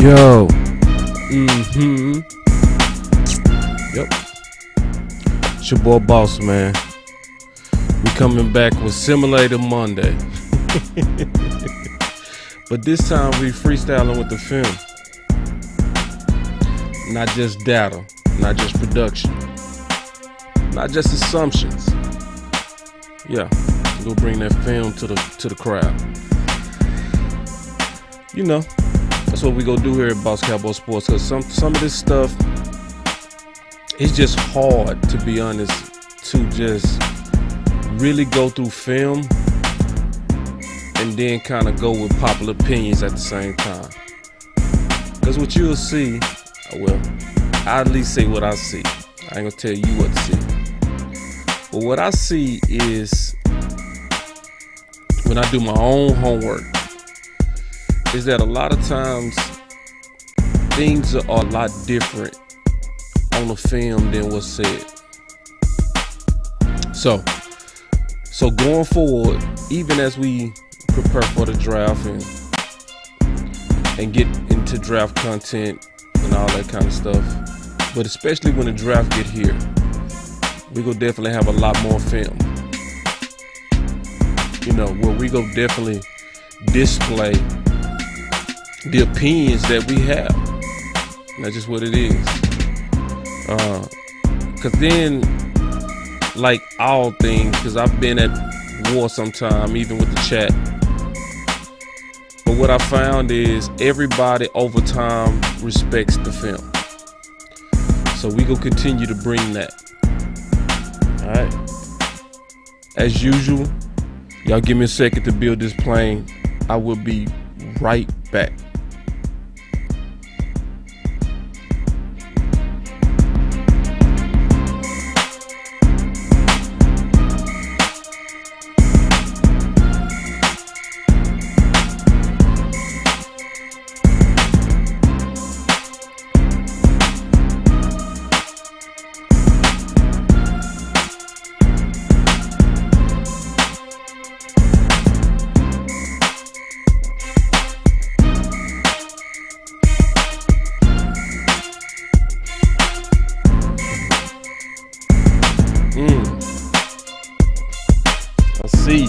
Yo. Yep. It's your boy Boss, man. We coming back with Simulator Monday. But this time we freestyling with the film. Not just data, not just production, not just assumptions. Yeah, we'll bring that film to the crowd. You know, that's what we gonna do here at Boss Cowboy Sports, because some of this stuff, it's just hard, to be honest, to just really go through film and then kind of go with popular opinions at the same time. Because what you'll see, well, I at least say what I see. I ain't gonna tell you what to see. But what I see is, when I do my own homework, is that a lot of times things are a lot different on the film than what's said. So going forward, even as we prepare for the draft and get into draft content and all that kind of stuff, but especially when the draft get here, we go definitely have a lot more film. You know, where we go definitely display the opinions that we have. And that's just what it is. Cause then, like all things, cause I've been at war sometime, even with the chat. But what I found is everybody over time respects the film. So we gonna continue to bring that. All right. As usual, y'all give me a second to build this plane. I will be right back. See.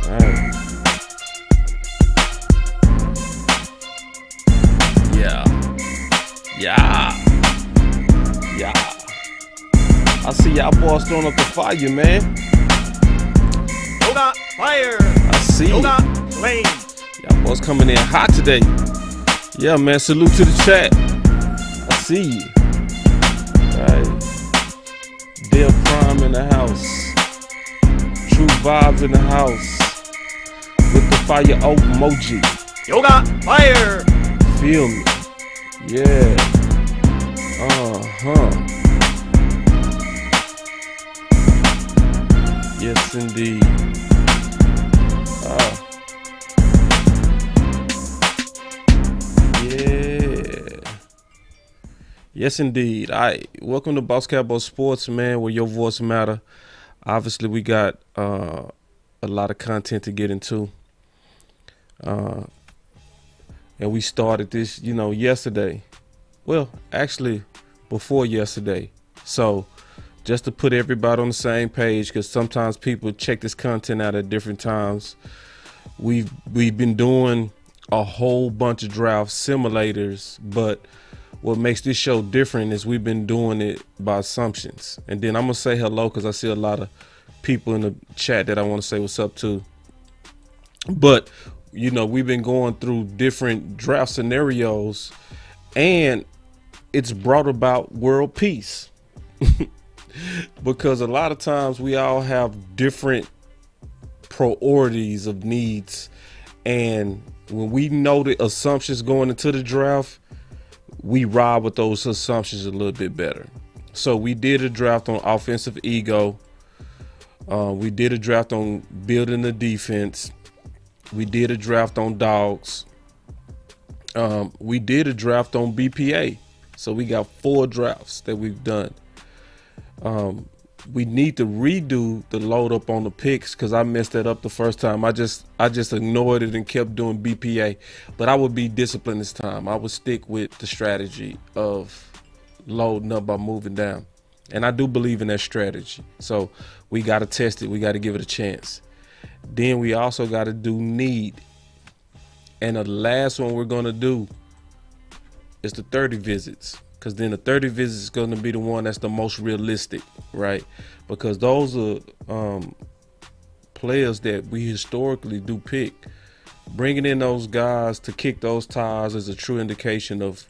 All right. Yeah. I see y'all boys throwing up the fire, man. Yoga fire. I see. Yoga flame. Y'all boys coming in hot today. Yeah, man. Salute to the chat. I see you. All right. Dale Prime in the house. True vibes in the house with the fire emoji. Yoga fire. Feel me? Yeah. Yes, indeed. Yeah. Yes, indeed. Welcome to Boss Cowboy Sports, man, where your voice matter. Obviously, we got a lot of content to get into. And we started this, yesterday. Well, actually, before yesterday. So, just to put everybody on the same page, because sometimes people check this content out at different times. We've been doing a whole bunch of draft simulators, but what makes this show different is we've been doing it by assumptions. And then I'm going to say hello because I see a lot of people in the chat that I want to say what's up to. But, we've been going through different draft scenarios, and it's brought about world peace. Because a lot of times we all have different priorities of needs. And when we know the assumptions going into the draft, we ride with those assumptions a little bit better. So we did a draft on offensive ego. We did a draft on building the defense. We did a draft on dogs. We did a draft on BPA. So we got 4 drafts that we've done. we need to redo the load up on the picks because I messed that up the first time. I just ignored it and kept doing BPA. But I would be disciplined this time. I would stick with the strategy of loading up by moving down. And I do believe in that strategy. So we got to test it. We got to give it a chance. Then we also got to do need. And the last one we're going to do is the 30 visits. Because then the 30 visits is going to be the one that's the most realistic, right? Because those are players that we historically do pick. Bringing in those guys to kick those tires is a true indication of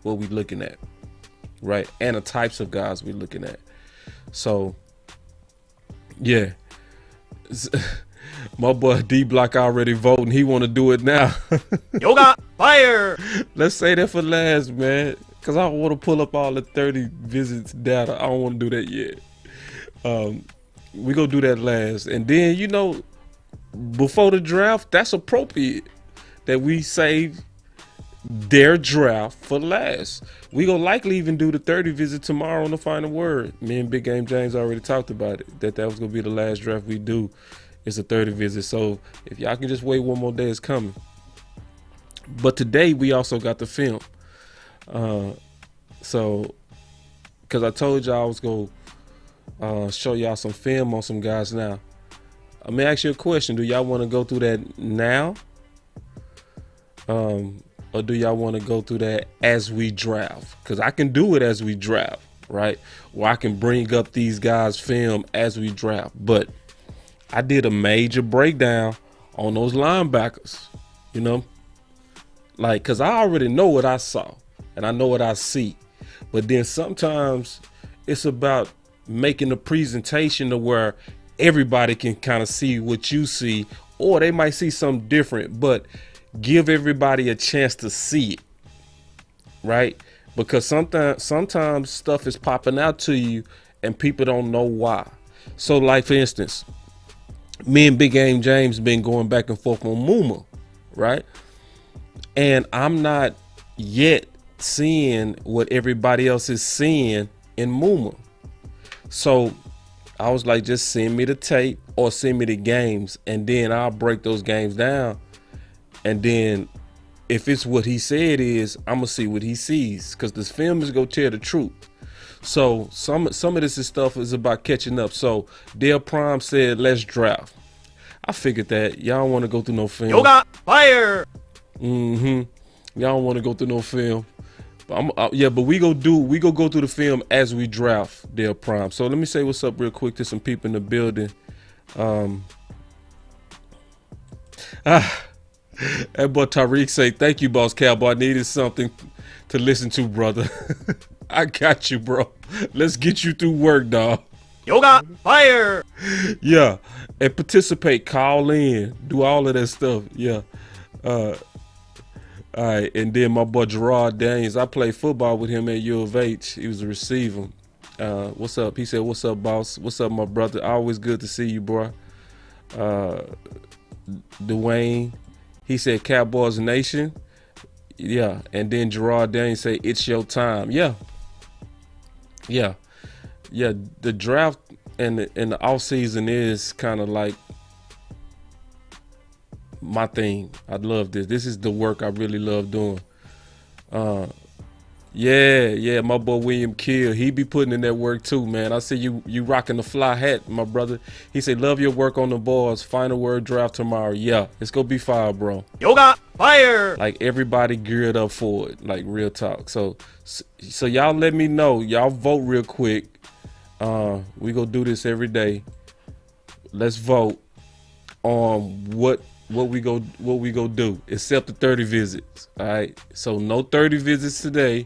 what we're looking at, right? And the types of guys we're looking at. So, yeah. My boy D-Block already voting. He want to do it now. Yoga fire. Let's say that for last, man. Because I want to pull up all the 30 visits data. I don't want to do that yet. We're going to do that last. And then, you know, before the draft, that's appropriate that we save their draft for last. We're going to likely even do the 30 visit tomorrow on the final word. Me and Big Game James already talked about it, that was going to be the last draft we do. It's a 30 visit. So if y'all can just wait one more day, it's coming. But today we also got the film. So because I told y'all I was going to show y'all some film on some guys now. Let me ask you a question. Do y'all want to go through that now? Or do y'all want to go through that as we draft? Because I can do it as we draft, right? Or I can bring up these guys' film as we draft. But I did a major breakdown on those linebackers, you know? Like, because I already know what I saw and I know what I see. But then sometimes it's about making a presentation to where everybody can kind of see what you see, or they might see something different, but give everybody a chance to see it, right? Because sometimes stuff is popping out to you and people don't know why. So like, for instance, me and Big Game James been going back and forth on Muma, right? And I'm not yet seeing what everybody else is seeing in Muma. So I was like, just send me the tape or send me the games, and then I'll break those games down. And then if it's what he said is, I'm gonna see what he sees, because this film is gonna tell the truth. So some of this stuff is about catching up. So Dale Prime said, let's draft. I figured that y'all don't want to go through no film. Yoga fire. Y'all don't want to go through no film. But but we go go through the film as we draft Dale Prime. So let me say what's up real quick to some people in the building. That boy Tariq say, thank you, Boss Cowboy. I needed something to listen to, brother. I got you, bro. Let's get you through work, dog. Yoga fire. Yeah. And participate, call in, do all of that stuff. Yeah. All right. And then my boy Gerard Daniels, I played football with him at U of H. He was a receiver. What's up? He said, what's up, boss? What's up, my brother? Always good to see you, bro. Dwayne, he said, Cowboys Nation. Yeah. And then Gerard Daniels say, it's your time. Yeah. Yeah. Yeah. The draft and the off season is kind of like my thing. I love this. This is the work I really love doing. Yeah, my boy William Kill, he be putting in that work too, man. I see you rocking the fly hat, my brother. He said, love your work on the boards. Final word draft tomorrow. Yeah, it's gonna be fire, bro. Yoga fire. Like, everybody geared up for it, like, real talk. So y'all let me know. Y'all vote real quick. We gonna do this every day. Let's vote on what we go do, except the 30 visits. All right. So no 30 visits today.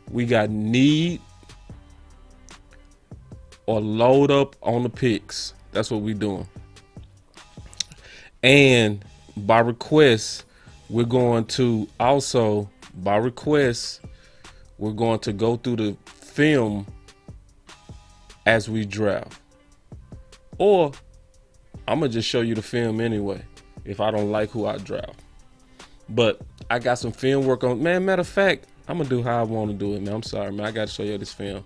We got need or load up on the picks. That's what we doing. And by request, we're going to also, we're going to go through the film as we draft. Or I'm gonna just show you the film anyway if I don't like who I draft. But I got some film work on. Man, matter of fact, I'm gonna do how I want to do it, man. I'm sorry, man. I gotta show you this film.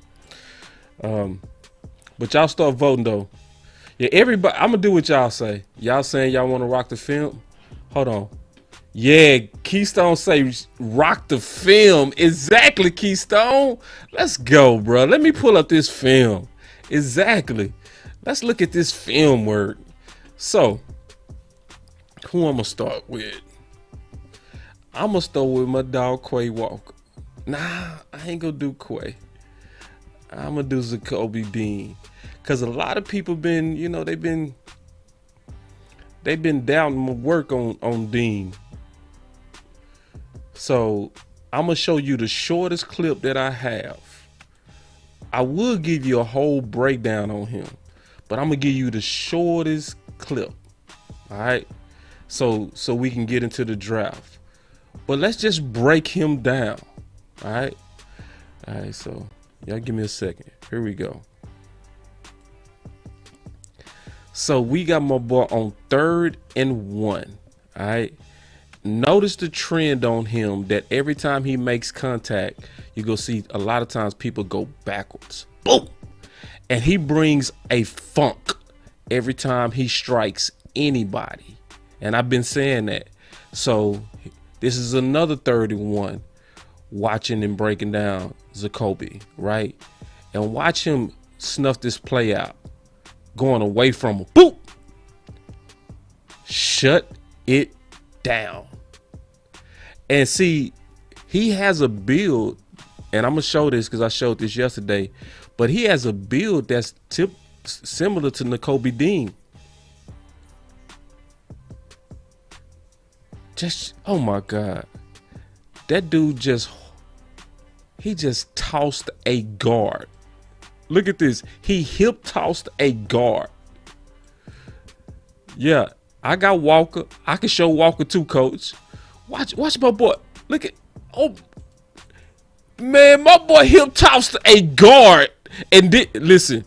But y'all start voting though. Yeah, everybody. I'm gonna do what y'all say. Y'all saying y'all want to rock the film? Hold on. Yeah, Keystone say rock the film. Exactly, Keystone. Let's go, bro. Let me pull up this film. Exactly. Let's look at this film work. So, who I'm gonna start with? I'm gonna start with my dog Quay Walker. Nah, I ain't gonna do Quay. I'm gonna do Zakoby Dean. Cause a lot of people been, you know, they've been down my work on Dean. So I'm gonna show you the shortest clip that I have. I will give you a whole breakdown on him, but I'm gonna give you the shortest clip. All right. So we can get into the draft. But let's just break him down. All right. All right. So y'all give me a second. Here we go. So we got my boy on 3rd and 1. All right. Notice the trend on him that every time he makes contact, you go see a lot of times people go backwards. Boom. And he brings a funk every time he strikes anybody. And I've been saying that. So this is another 3rd and 1, watching and breaking down Zakoby, right? And watch him snuff this play out, going away from him. Boop. Shut it down. And see, he has a build, and I'm gonna show this because I showed this yesterday, but he has a build that's similar to Zakoby Dean. Just, oh my God, that dude he just tossed a guard. Look at this. He hip tossed a guard. Yeah, I got Walker. I can show Walker too, coach. Watch my boy. Look at, oh man, my boy hip tossed a guard. And listen,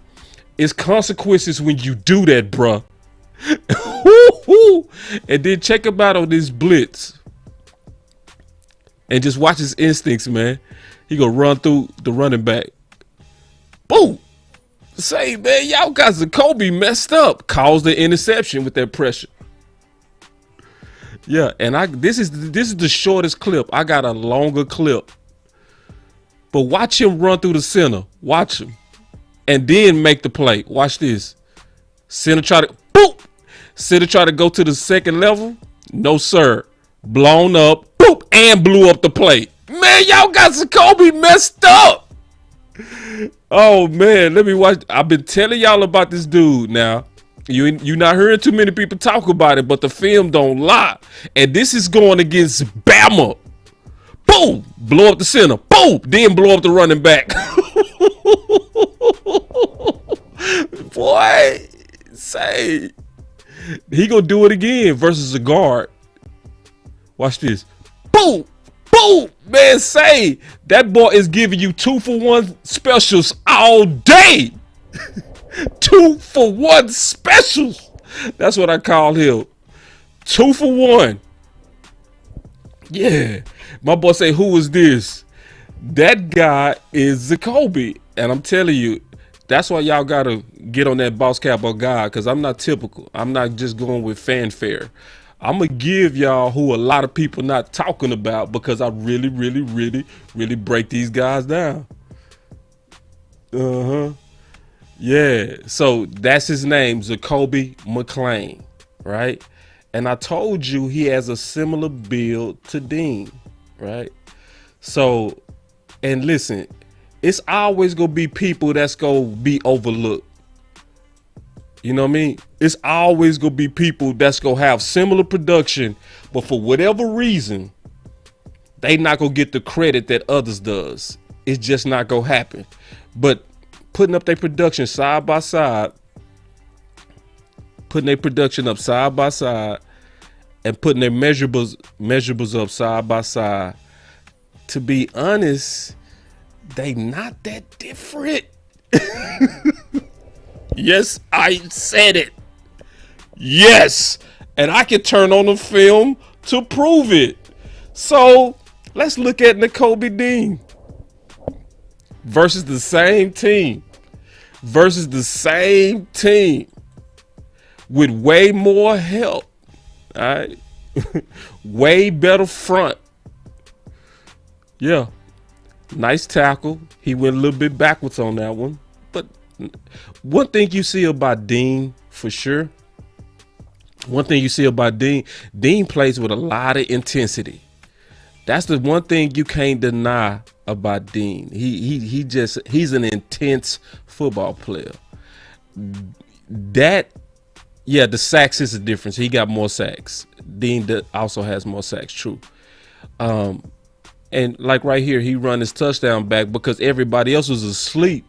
it's consequences when you do that, bruh. And then check him out on this blitz. And just watch his instincts, man. He gonna run through the running back. Boom. Say, man, y'all got Zakoby messed up. Caused the interception with that pressure. Yeah, and this is the shortest clip. I got a longer clip. But watch him run through the center. Watch him. And then make the play. Watch this. Center try to boop. Center try to go to the second level. No, sir. Blown up. Boop. And blew up the play. Man, y'all got Zakoby messed up. Oh man, let me watch. I've been telling y'all about this dude now. You not hearing too many people talk about it, but the film don't lie. And this is going against Bama. Boom, blow up the center. Boom, then blow up the running back. Boy, say he gonna do it again versus a guard. Watch this. Boom, boom, man. Say that boy is giving you 2-for-1 specials all day. 2-for-1 specials. That's what I call him. 2-for-1. Yeah. My boy say, who is this? That guy is Zakoby. And I'm telling you, that's why y'all gotta get on that Boss Cowboy guy, because I'm not typical. I'm not just going with fanfare. I'm gonna give y'all who a lot of people not talking about, because I really break these guys down. Yeah, so that's his name, Zakoby McClain, right? And I told you he has a similar build to Dean, right? So, and listen, it's always gonna be people that's gonna be overlooked. You know what I mean? It's always gonna be people that's gonna have similar production, but for whatever reason, they not gonna get the credit that others does. It's just not gonna happen. But putting up their production side by side, putting their production up side by side, and putting their measurables up side by side, to be honest, they not that different. Yes, I said it. Yes, and I can turn on the film to prove it. So let's look at Zakoby Dean versus the same team. versus the same team with way more help. All right. Way better front. Yeah. Nice tackle. He went a little bit backwards on that one. But one thing you see about Dean, for sure. One thing you see about Dean plays with a lot of intensity. That's the one thing you can't deny about Dean. He's an intense football player. The sacks is a difference. He got more sacks. Dean also has more sacks, true. And like right here, he run his touchdown back because everybody else was asleep.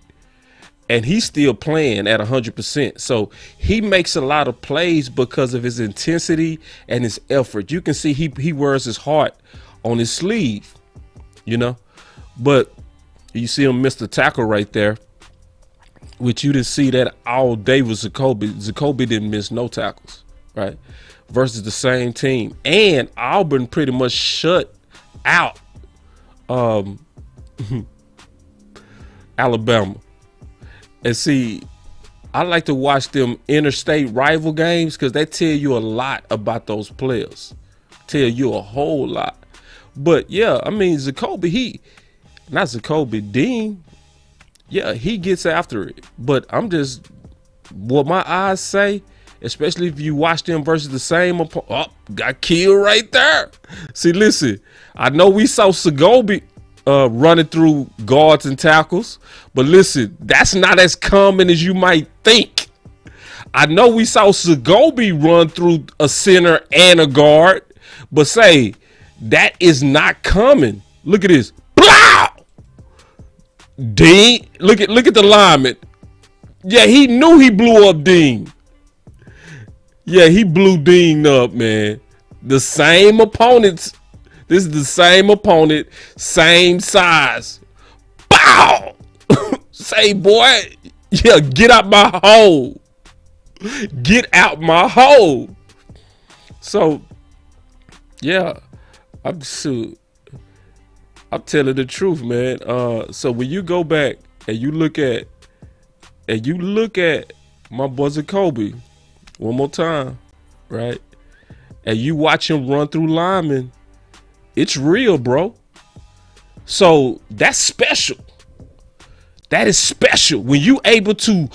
And he's still playing at 100%. So he makes a lot of plays because of his intensity and his effort. You can see he wears his heart on his sleeve, you know. But you see him miss the tackle right there, which you didn't see that all day with Zakoby. Zakoby didn't miss no tackles, right? Versus the same team. And Auburn pretty much shut out Alabama. And see, I like to watch them interstate rival games because they tell you a lot about those players. Tell you a whole lot. But yeah, I mean, Dean, yeah, he gets after it. But I'm just, what my eyes say, especially if you watch them versus the same opponent. Oh, got killed right there. See, listen, I know we saw Zakoby running through guards and tackles, but listen, that's not as common as you might think. I know we saw Zakoby run through a center and a guard, but say that is not common. Look at this. Blah! Dean, look at the lineman. Yeah, he knew he blew up Dean. Yeah, he blew Dean up, man. The same opponents. This is the same opponent, same size. Bow! Say, boy, yeah, get out my hole. Get out my hole. So, yeah, I'm telling the truth, man. So when you go back and you look at my boy Zakoby one more time, right? And you watch him run through linemen. It's real, bro. So that's special. That is special when you able to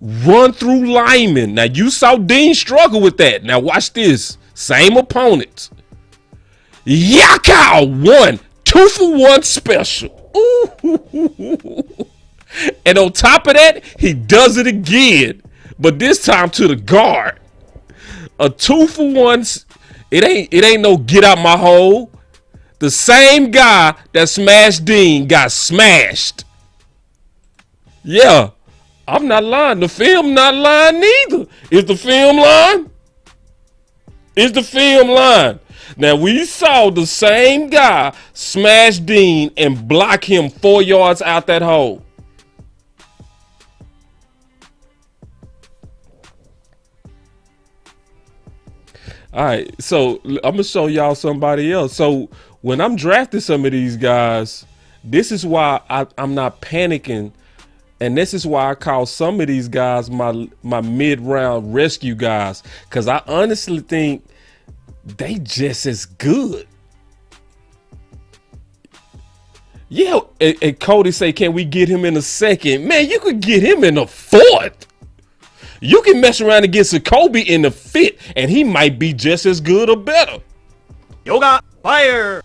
run through linemen. Now you saw Dean struggle with that. Now watch this. Same opponent. Yakow 1, 2-for-1 special. Ooh. And on top of that, he does it again. But this time to the guard. A 2-for-1. It ain't no get out my hole. The same guy that smashed Dean got smashed. Yeah, I'm not lying. The film not lying neither. Is the film lying? Is the film lying? Now, we saw the same guy smash Dean and block him 4 yards out that hole. All right, so I'm going to show y'all somebody else. So when I'm drafting some of these guys, this is why I'm not panicking. And this is why I call some of these guys my mid-round rescue guys. Because I honestly think they just as good. Yeah, and Cody say, can we get him in a second? Man, you could get him in a fourth. You can mess around and get Zakoby in the fifth, and he might be just as good or better. Yoga fire.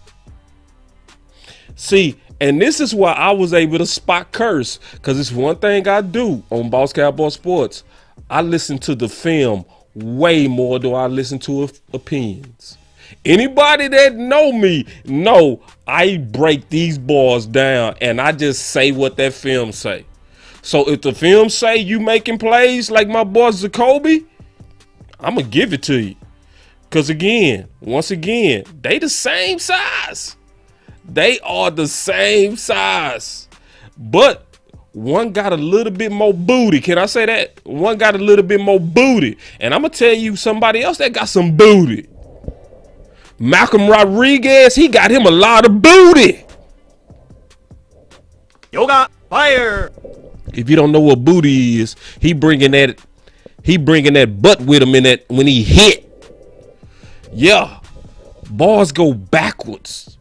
See, and this is why I was able to spot curse, because it's one thing I do on Boss Cowboy Sports. I listen to the film way more than I listen to opinions. Anybody that know me know I break these balls down and I just say what that film say. So if the film say you making plays like my boy Zakoby, I'm going to give it to you. Because once again, they the same size. They are the same size. But one got a little bit more booty. Can I say that? One got a little bit more booty. And I'm going to tell you somebody else that got some booty. Malcolm Rodriguez, he got him a lot of booty. Yoga fire. If you don't know what booty is, he bringing that butt with him in that when he hit. Yeah, balls go backwards.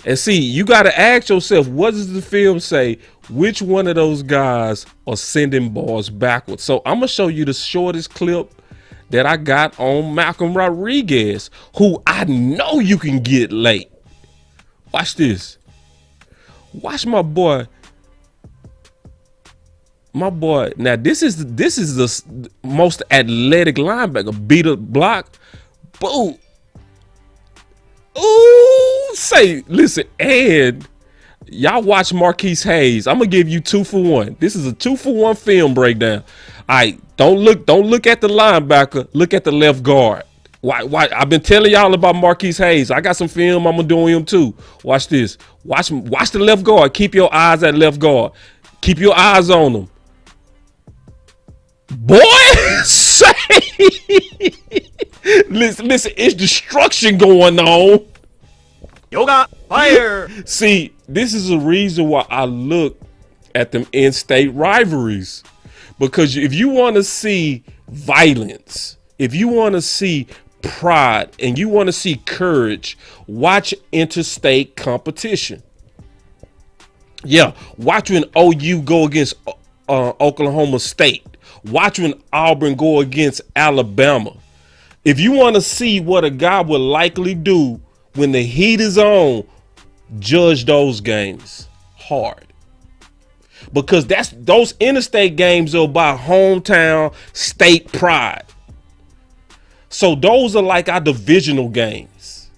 And see, you got to ask yourself, what does the film say? Which one of those guys are sending balls backwards? So I'm going to show you the shortest clip that I got on Malcolm Rodriguez, who I know you can get late. Watch this. Watch my boy. My boy. Now, this is the most athletic linebacker. Beat a block. Boom. Ooh, listen, and y'all watch Marquise Hayes. I'm gonna give you 2-for-1. This is a 2-for-1 film breakdown. All right, don't look at the linebacker. Look at the left guard. Why? I've been telling y'all about Marquise Hayes. I got some film I'm gonna do on him too. Watch this. Watch the left guard. Keep your eyes at left guard. Keep your eyes on him. Boy, listen, it's destruction going on. Yoga, fire! See, this is a reason why I look at them in-state rivalries. Because if you want to see violence, if you want to see pride, and you want to see courage, watch interstate competition. Yeah, watch when OU go against Oklahoma State. Watch when Auburn go against Alabama. If you want to see what a guy would likely do when the heat is on, judge those games hard. Because those interstate games are about hometown state pride. So those are like our divisional games.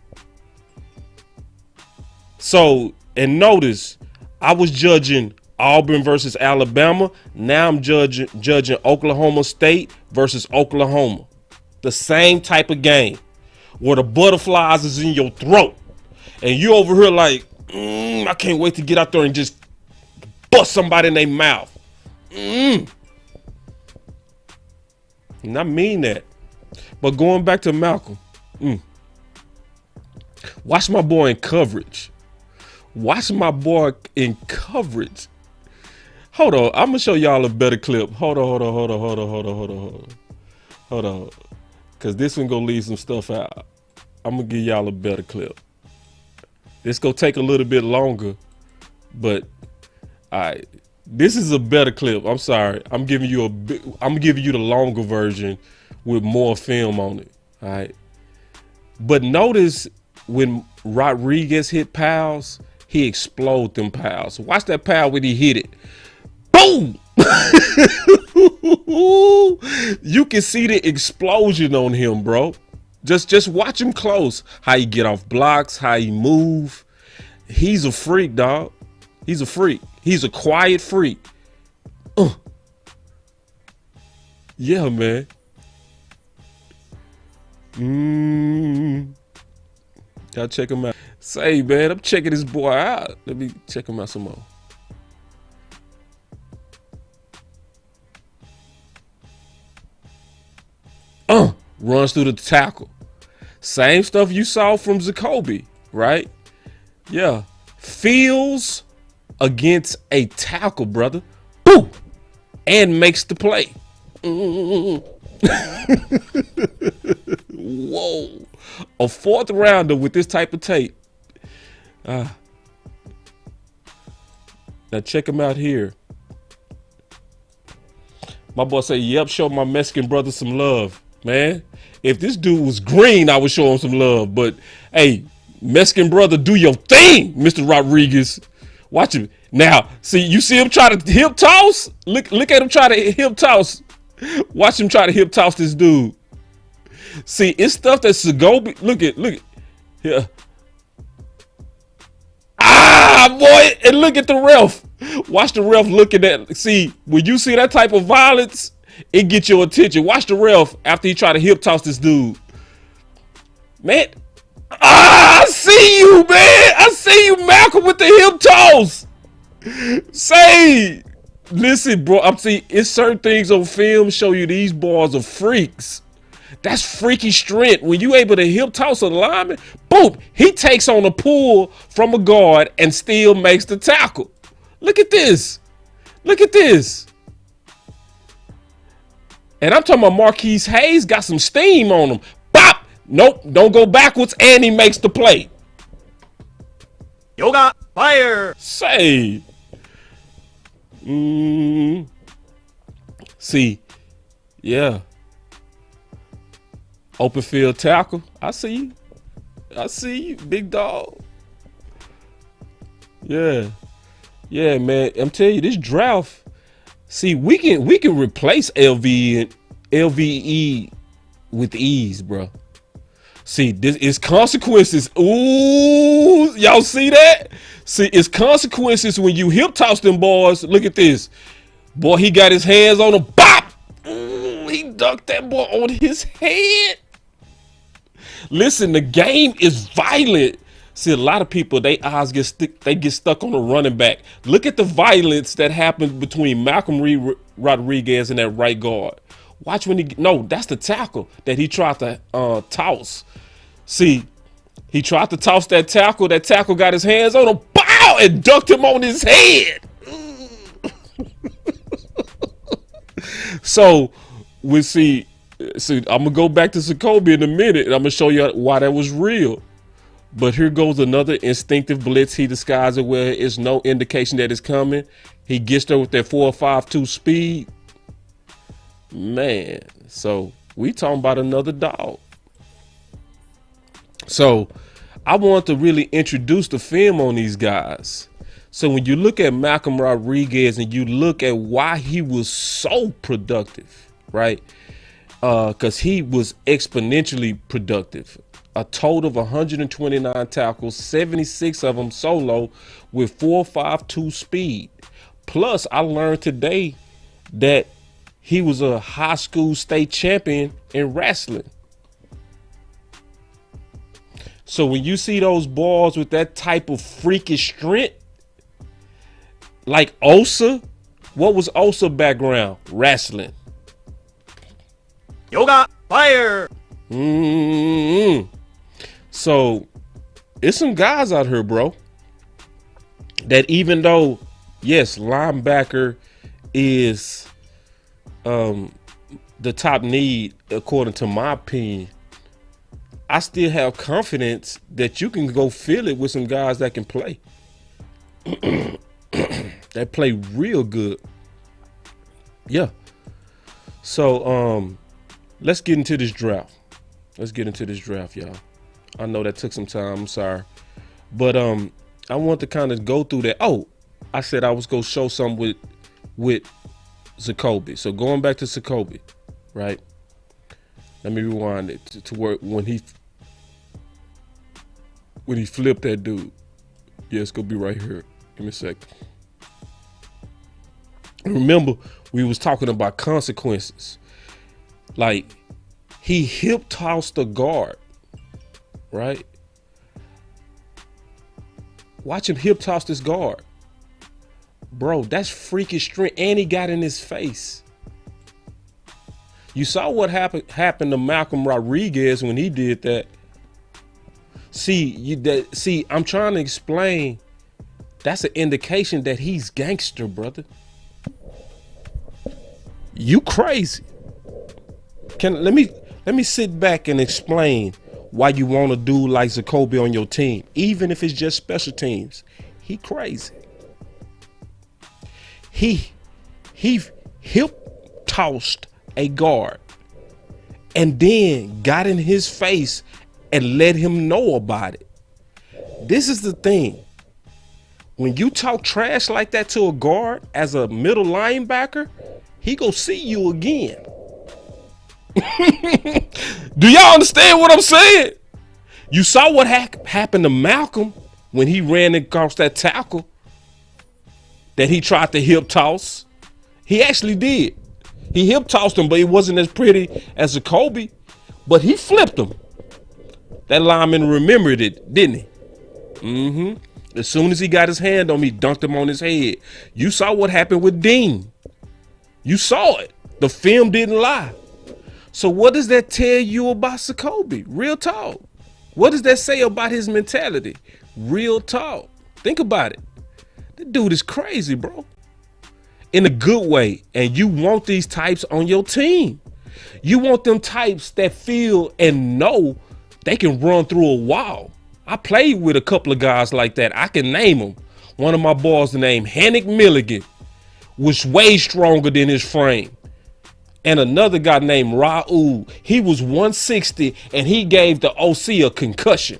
So, and notice, I was judging Auburn versus Alabama. Now I'm judging Oklahoma State versus Oklahoma. The same type of game where the butterflies is in your throat. And you over here like, I can't wait to get out there and just bust somebody in their mouth. And I mean that. But going back to Malcolm, watch my boy in coverage. Watch my boy in coverage. Hold on, I'm gonna show y'all a better clip. Hold on. Cause this one gonna leave some stuff out. I'm gonna give y'all a better clip. This gonna take a little bit longer, but alright. This is a better clip. I'm sorry. I'm giving you the longer version with more film on it. All right. But notice when Rodriguez hit pals, he exploded them pals. Watch that pal when he hit it. Boom! You can see the explosion on him, bro. Just watch him close. How he get off blocks, how he move. He's a freak, dog. He's a freak. He's a quiet freak. Yeah, man. Y'all check him out. Say, man, I'm checking this boy out. Let me check him out some more. Runs through the tackle. Same stuff you saw from Zakoby, right? Yeah. Feels against a tackle, brother. Boom! And makes the play. Whoa. A fourth rounder with this type of tape. Now check him out here. My boy say, yep, show my Mexican brother some love. Man, if this dude was green, I would show him some love. But hey, Mexican brother, do your thing, Mr. Rodriguez. Watch him. Now, you see him try to hip toss? Look at him try to hip toss. Watch him try to hip toss this dude. See, it's stuff that Zakoby. Look at. Yeah. Boy, and look at the ref. Watch the ref looking at. See, when you see that type of violence, it gets your attention. Watch the ref after he try to hip toss this dude. Man, I see you, man. I see you, Malcolm, with the hip toss. Say, listen, bro. I'm seeing it's certain things on film show you these boys are freaks. That's freaky strength. When you able to hip toss a lineman, boom, he takes on a pull from a guard and still makes the tackle. Look at this. Look at this. And I'm talking about Marquise Hayes got some steam on him. Bop! Nope, don't go backwards, and he makes the play. Yoga fire. Say. See, yeah. Open field tackle. I see you, big dog. Yeah. Yeah, man. I'm telling you, this draft. See, we can replace LVE with ease, bro. See, this is consequences. Ooh, y'all see that? See, it's consequences when you hip toss them boys. Look at this. Boy, he got his hands on him. Bop! Ooh, he dunked that boy on his head. Listen, the game is violent. See, a lot of people, they eyes get stuck on the running back. Look at the violence that happened between Malcolm Rodriguez and that right guard. Watch when that's the tackle that he tried to toss. See, he tried to toss that tackle. That tackle got his hands on him, bow, and dunked him on his head. So we see, I'm gonna go back to Zakoby in a minute, and I'm gonna show you why that was real. But here goes another instinctive blitz. He disguised it where it's no indication that it's coming. He gets there with that 4.52 speed. Man, so we talking about another dog. So I want to really introduce the film on these guys. So when you look at Malcolm Rodriguez and you look at why he was so productive, right? Because he was exponentially productive. A total of 129 tackles, 76 of them solo with 4.52 speed. Plus, I learned today that he was a high school state champion in wrestling. So when you see those balls with that type of freakish strength, like Osa, what was Osa background? Wrestling. Yoga fire. So it's some guys out here, bro, that even though, yes, linebacker is the top need, according to my opinion, I still have confidence that you can go fill it with some guys that can play. That play real good. Yeah. So let's get into this draft. Y'all. I know that took some time. I'm sorry. But I want to kind of go through that. Oh, I said I was going to show something with Zakoby. So going back to Zakoby, right? Let me rewind it to where when he flipped that dude. Yeah, it's going to be right here. Give me a second. Remember, we was talking about consequences. Like, he hip tossed the guard, right? Watch him hip toss this guard. Bro, that's freakish strength, and he got in his face. You saw what happened to Malcolm Rodriguez when he did that. See, I'm trying to explain. That's an indication that he's gangster, brother. You crazy. Let me sit back and explain why you want a dude like Zakoby on your team, even if it's just special teams. He crazy. He hip tossed a guard and then got in his face and let him know about it. This is the thing. When you talk trash like that to a guard as a middle linebacker, he go see you again. Do y'all understand what I'm saying? You saw what happened to Malcolm when he ran across that tackle that he tried to hip toss. He actually did. He hip tossed him, but it wasn't as pretty as Zakoby, but he flipped him. That lineman remembered it, didn't he? As soon as he got his hand on me, dunked him on his head. You saw what happened with Dean. You saw it. The film didn't lie. So what does that tell you about Zakoby? Real talk. What does that say about his mentality? Real talk. Think about it. That dude is crazy, bro. in a good way. And you want these types on your team. You want them types that feel and know they can run through a wall. I played with a couple of guys like that. I can name them. One of my boys named Hannick Milligan was way stronger than his frame. And another guy named Raul, he was 160 and he gave the OC a concussion.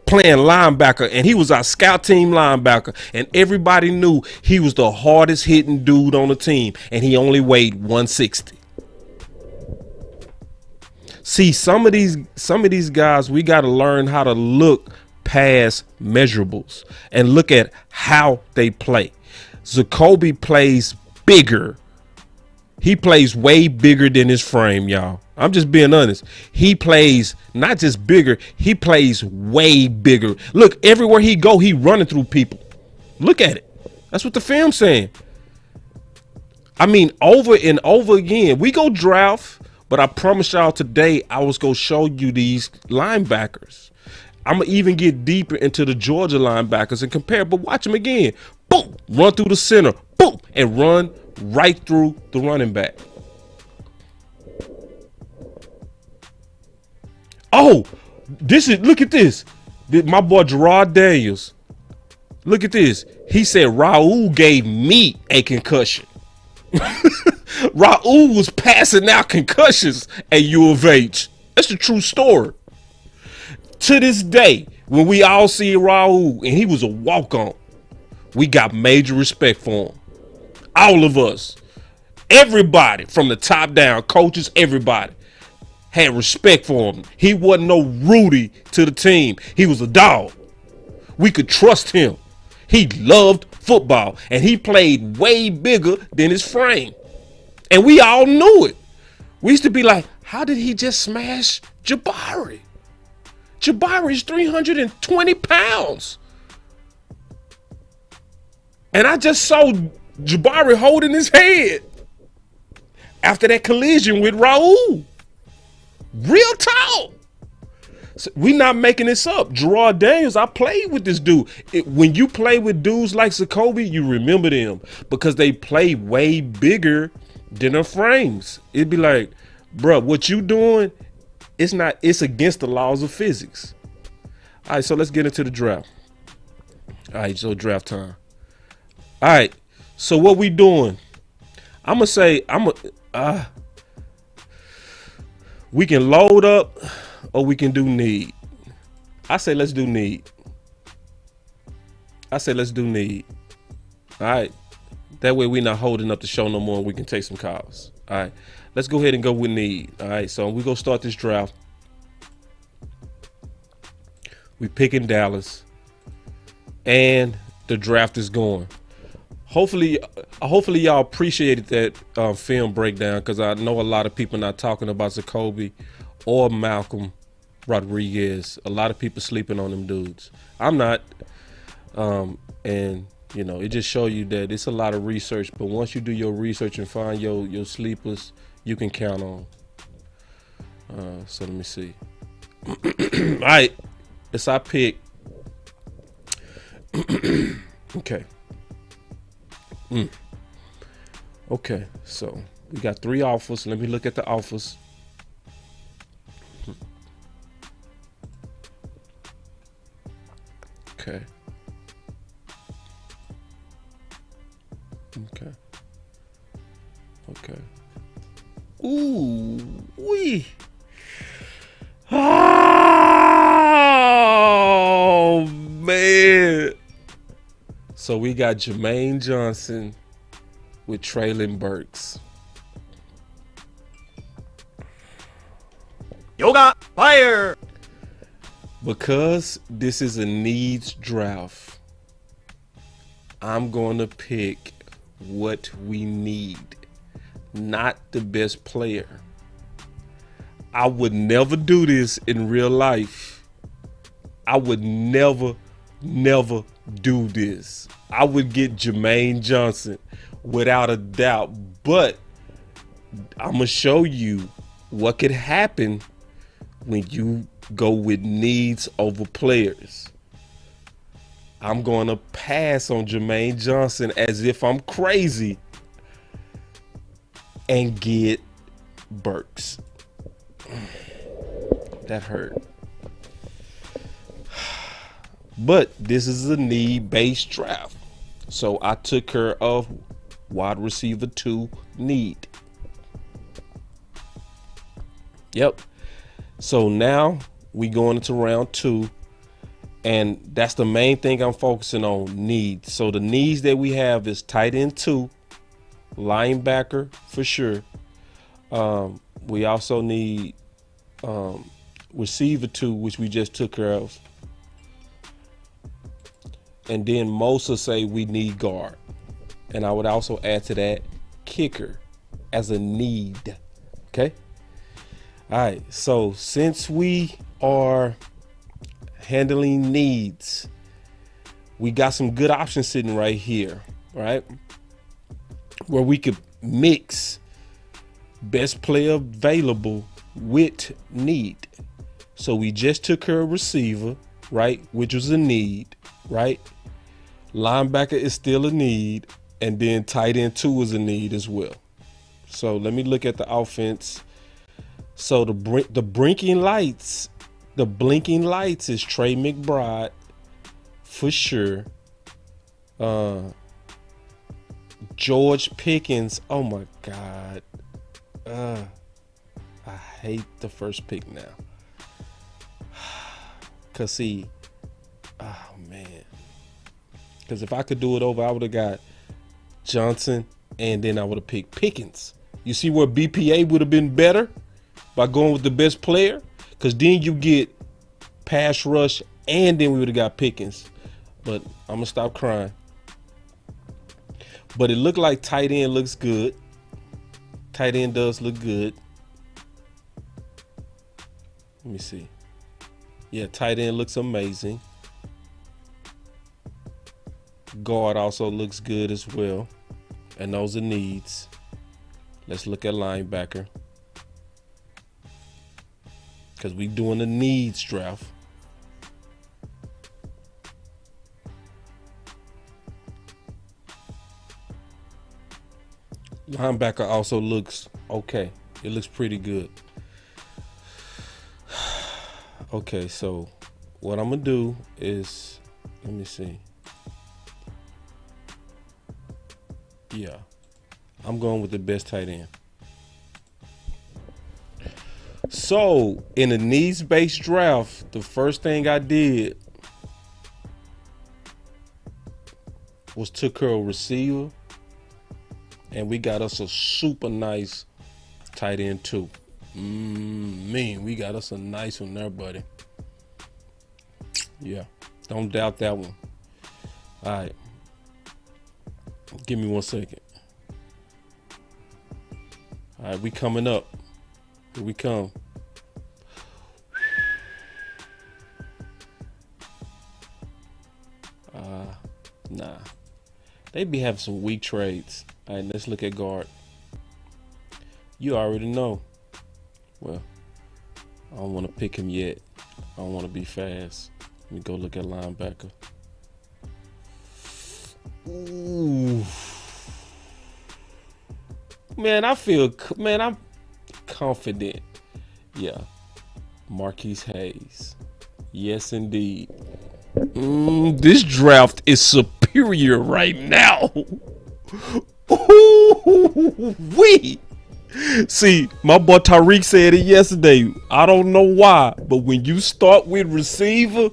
Playing linebacker, and he was our scout team linebacker, and everybody knew he was the hardest hitting dude on the team, and he only weighed 160. See, some of these guys, we got to learn how to look past measurables and look at how they play. Zakoby plays bigger. He plays way bigger than his frame, y'all. I'm just being honest. He plays not just bigger, he plays way bigger. Look, everywhere he go, he running through people. Look at it. That's what the film's saying. I mean, over and over again. We go draft, but I promise y'all today I was going to show you these linebackers. I'm going to even get deeper into the Georgia linebackers and compare, but watch them again. Boom, run through the center, boom, and run right through the running back. Oh, look at this. My boy Gerard Daniels. Look at this. He said Raul gave me a concussion. Raul was passing out concussions at U of H. That's the true story. To this day, when we all see Raul, and he was a walk-on, we got major respect for him. All of us. Everybody from the top down, coaches, everybody had respect for him. He wasn't no Rudy to the team. He was a dog. We could trust him. He loved football, and he played way bigger than his frame. And we all knew it. We used to be like, how did he just smash Jabari? Jabari's 320 pounds. And I just saw Jabari holding his head after that collision with Raul. Real talk. So we not making this up. Gerard Daniels, I played with this dude. When you play with dudes like Zakoby, you remember them because they play way bigger than their frames. It'd be like, bro, what you doing, it's against the laws of physics. All right, so let's get into the draft. All right, so draft time. All right, so what we doing? I'm going to say, we can load up or we can do need. I say let's do need. All right. That way we're not holding up the show no more and we can take some calls. All right. Let's go ahead and go with need. All right. So we're going to start this draft. We picking Dallas. And the draft is going. Hopefully y'all appreciated that film breakdown because I know a lot of people not talking about Zakoby or Malcolm Rodriguez. A lot of people sleeping on them dudes. I'm not. And, you know, it just show you that it's a lot of research. But once you do your research and find your sleepers, you can count on. So let me see. All right. It's our pick. Okay. Okay, so we got 3 offers. Let me look at the offers. Okay. Ooh, wee. Oh, man. So we got Jermaine Johnson with Traylon Burks. Yoga fire. Because this is a needs draft, I'm going to pick what we need, not the best player. I would never do this in real life. I would never do this. I would get Jermaine Johnson without a doubt, but I'm going to show you what could happen when you go with needs over players. I'm going to pass on Jermaine Johnson as if I'm crazy and get Burks. That hurt. But this is a need-based draft. So I took care of wide receiver 2 need. Yep. So now we going into round 2. And that's the main thing I'm focusing on, needs. So the needs that we have is tight end 2, linebacker for sure. We also need receiver 2, which we just took care of. And then most will say we need guard. And I would also add to that kicker as a need. Okay. All right. So since we are handling needs, we got some good options sitting right here, right? Where we could mix best player available with need. So we just took care of receiver, right? Which was a need, right? Linebacker is still a need. And then tight end 2 is a need as well. So let me look at the offense. So the blinking lights is Trey McBride for sure. George Pickens. Oh my God. I hate the first pick now. Cause see, oh man. Cause if I could do it over, I would have got Johnson and then I would have picked Pickens. You see where BPA would have been better by going with the best player? Cause then you get pass rush and then we would have got Pickens. But I'm gonna stop crying. But it looked like tight end looks good. Tight end does look good. Let me see. Yeah, tight end looks amazing. Guard also looks good as well. And those are needs. Let's look at linebacker. Because we doing the needs draft. Linebacker also looks okay. It looks pretty good. Okay, so what I'm going to do is, let me see. Yeah, I'm going with the best tight end. So in a needs-based draft, the first thing I did was took care of receiver, and we got us a super nice tight end too. Man, we got us a nice one there, buddy. Yeah, don't doubt that one. All right. Give me 1 second. All right, we coming up. Here we come. Nah. They be having some weak trades. All right, let's look at guard. You already know. Well, I don't want to pick him yet. I don't want to be fast. Let me go look at linebacker. Ooh. Man, I'm confident. Yeah. Marquise Hayes. Yes, indeed. This draft is superior right now. Ooh-wee. See, my boy Tariq said it yesterday. I don't know why, but when you start with receiver,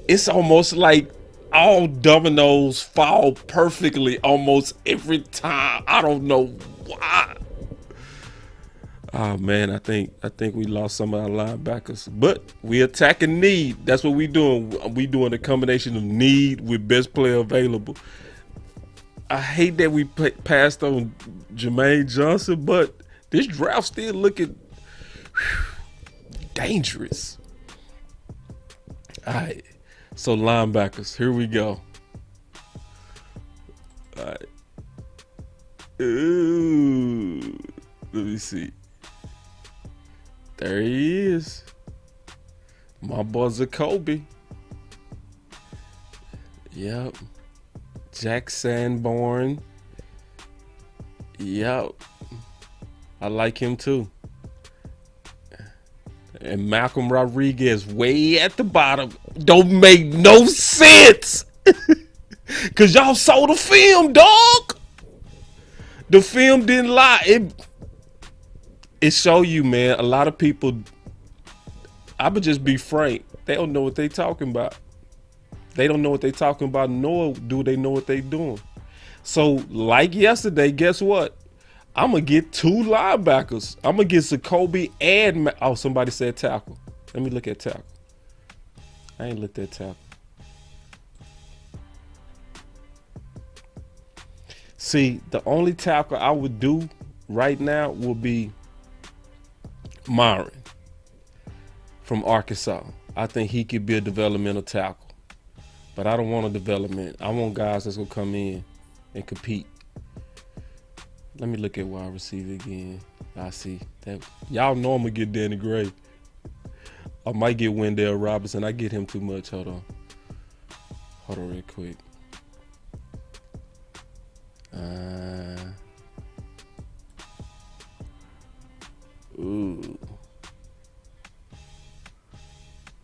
it's almost like all dominoes fall perfectly almost every time. I don't know why. Oh man, I think we lost some of our linebackers, but we attacking need. That's what we doing. We doing a combination of need with best player available. I hate that we passed on Jermaine Johnson, but this draft still looking dangerous. All right, so linebackers, here we go. All right. Ooh, let me see. There he is. My boy Zakoby. Yep. Jack Sanborn. Yep. I like him too. And Malcolm Rodriguez way at the bottom. Don't make no sense. Cause y'all saw the film, dog. The film didn't lie. It show you, man. A lot of people, I would just be frank, they don't know what they talking about. They don't know what they talking about, nor do they know what they doing. So, like yesterday, guess what? I'm going to get 2 linebackers. I'm going to get Zakoby and... Oh, somebody said tackle. Let me look at tackle. I ain't looked at tackle. See, the only tackle I would do right now will be Myron from Arkansas. I think he could be a developmental tackle. But I don't want a development. I want guys that's going to come in and compete. Let me look at wide receiver again. I see that. Y'all know I'm going to get Danny Gray. I might get Wendell Robinson. I get him too much. Hold on real quick. Ooh.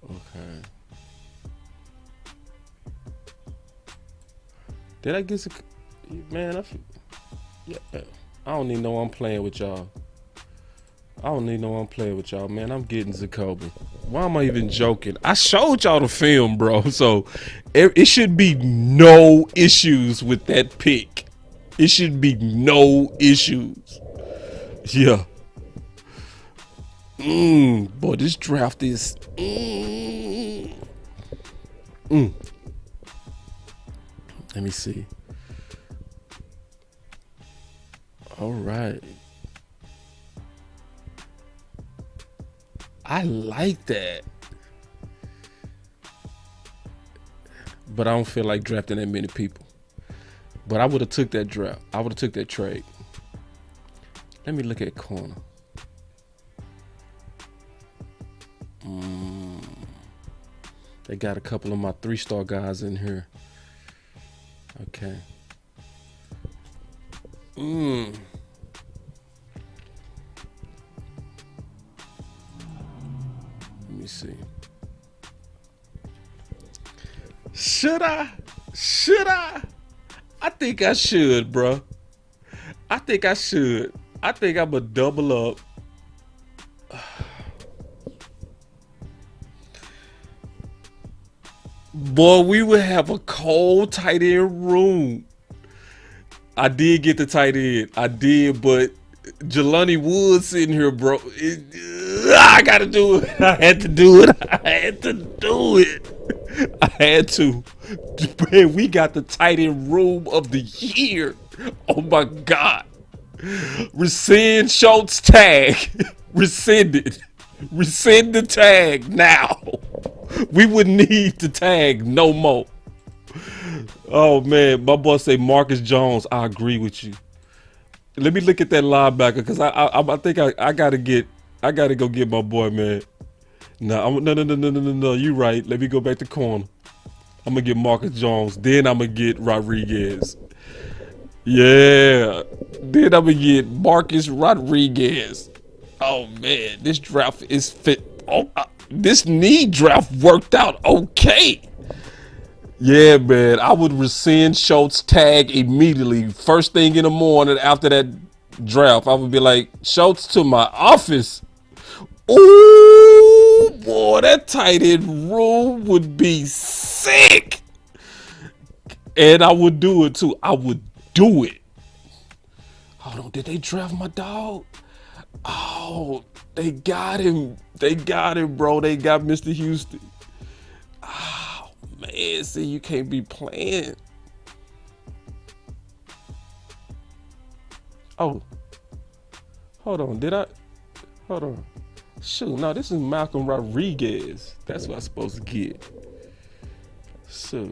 Okay. Did I get man? Yeah. I don't even know I'm playing with y'all. Man. I'm getting Zakoby. Why am I even joking? I showed y'all the film, bro. So it should be no issues with that pick. It should be no issues. Yeah. Boy, this draft is. Let me see. All right. I like that. But I don't feel like drafting that many people. But I would have took that draft. I would have took that trade. Let me look at corner. They got a couple of my 3-star guys in here. Okay. Let me see. Should I? I think I should, bro. I think I think I'm going to double up. Boy, we would have a cold tight end room. I did get the tight end. I did, but Jelani Woods sitting here, bro. I got to do it. I had to do it. Man, we got the tight end room of the year. Oh, my God. Rescind Schultz tag. Rescinded. Rescind the tag now. We wouldn't need to tag no more. Oh, man. My boy say Marcus Jones. I agree with you. Let me look at that linebacker because I think I got to go get my boy, man. No. You right. Let me go back to corner. I'm going to get Marcus Jones. Then I'm going to get Rodriguez. Yeah. Then I'm going to get Marcus Rodriguez. Oh, man. This draft is fit. Oh, this knee draft worked out okay. Yeah, man. I would rescind Schultz tag immediately. First thing in the morning after that draft, I would be like, Schultz to my office. Ooh, boy, that tight end room would be sick. And I would do it too. I would do it. Hold on, did they draft my dog? Oh, they got him. They got him, bro. They got Mr. Houston. Oh, man, see, you can't be playing. Oh, hold on. Hold on. Shoot, no, this is Malcolm Rodriguez. That's what I'm supposed to get. So,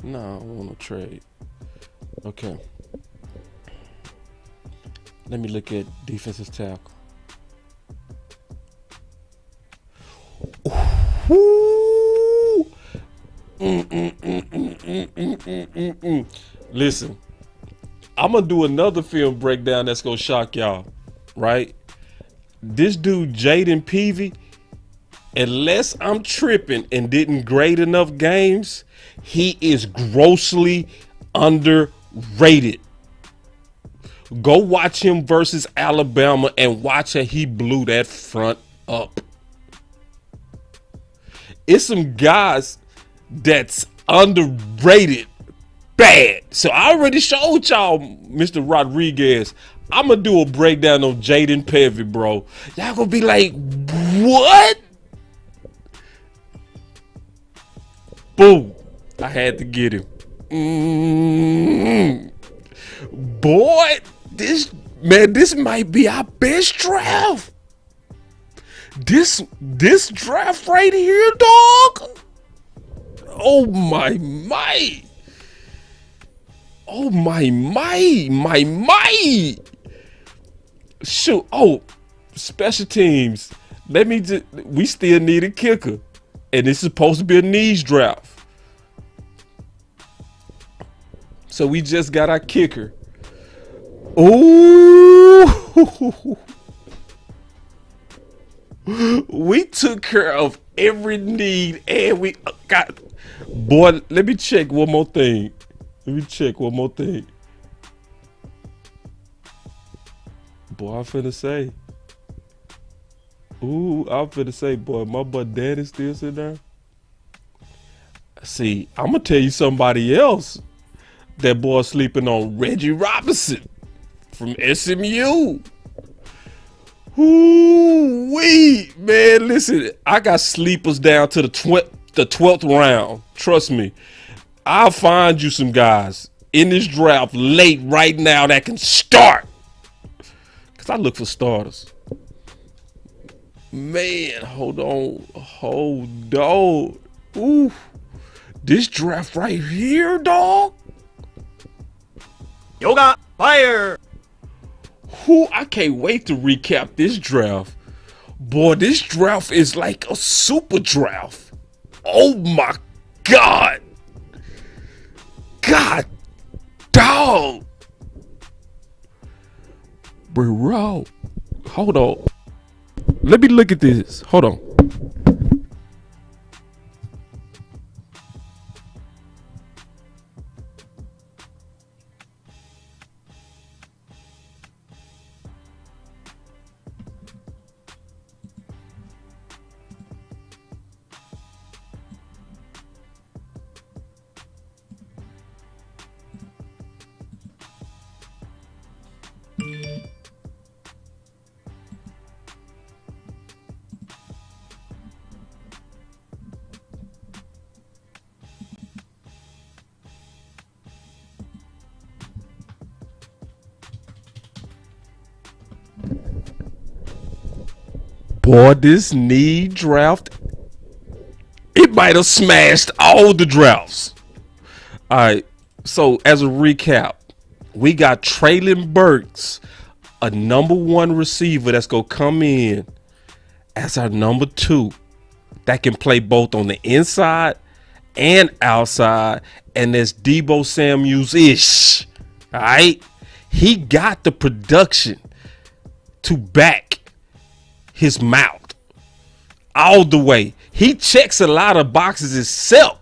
no, I don't want to trade. Okay. Let me look at defensive tackle. Ooh. Listen, I'm gonna do another film breakdown that's gonna shock y'all, right? This dude Jaden Peavy, unless I'm tripping and didn't grade enough games, he is grossly underrated. Go watch him versus Alabama and watch how he blew that front up. It's some guys that's underrated bad. So I already showed y'all Mr. Rodriguez. I'm gonna do a breakdown on Jaden Peavy, bro. Y'all gonna be like, what? Boom. I had to get him. Boy, this might be our best draft. This draft right here, dog. Oh my. Oh my. Shoot. Oh, special teams. We still need a kicker. And it's supposed to be a knees draft. So we just got our kicker. Ooh. We took care of every need and we got. Boy, let me check one more thing. Boy, I'm finna say. Boy, my boy Daddy still sitting there. See, I'm gonna tell you somebody else. That boy sleeping on Reggie Robinson from SMU. Ooh-wee, man, listen, I got sleepers down to the 12th round. Trust me. I'll find you some guys in this draft late right now that can start. Because I look for starters. Man, hold on. Ooh. This draft right here, dog. Yoga fire. I can't wait to recap this draft. Boy, this draft is like a super draft. Oh my God. God, dog. Bro, hold on. Let me look at this. Hold on. Boy, this knee draft, it might have smashed all the drafts. All right, so as a recap, we got Traylon Burks, a number 1 receiver that's going to come in as our number 2 that can play both on the inside and outside, and that's Deebo Samuels-ish. All right, he got the production to back his mouth all the way. He checks a lot of boxes himself.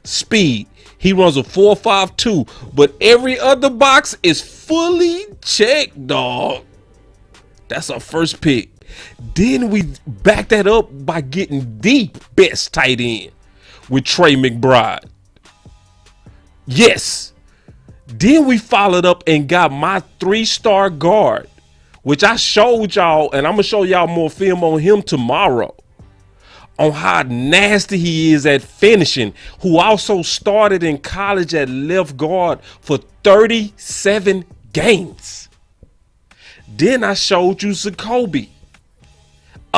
Speed, he runs a 4.52, but every other box is fully checked, dog. That's our first pick. Then we back that up by getting the best tight end with Trey McBride. Yes. Then we followed up and got my 3-star guard, which I showed y'all, and I'm going to show y'all more film on him tomorrow, on how nasty he is at finishing, who also started in college at left guard for 37 games. Then I showed you Zakoby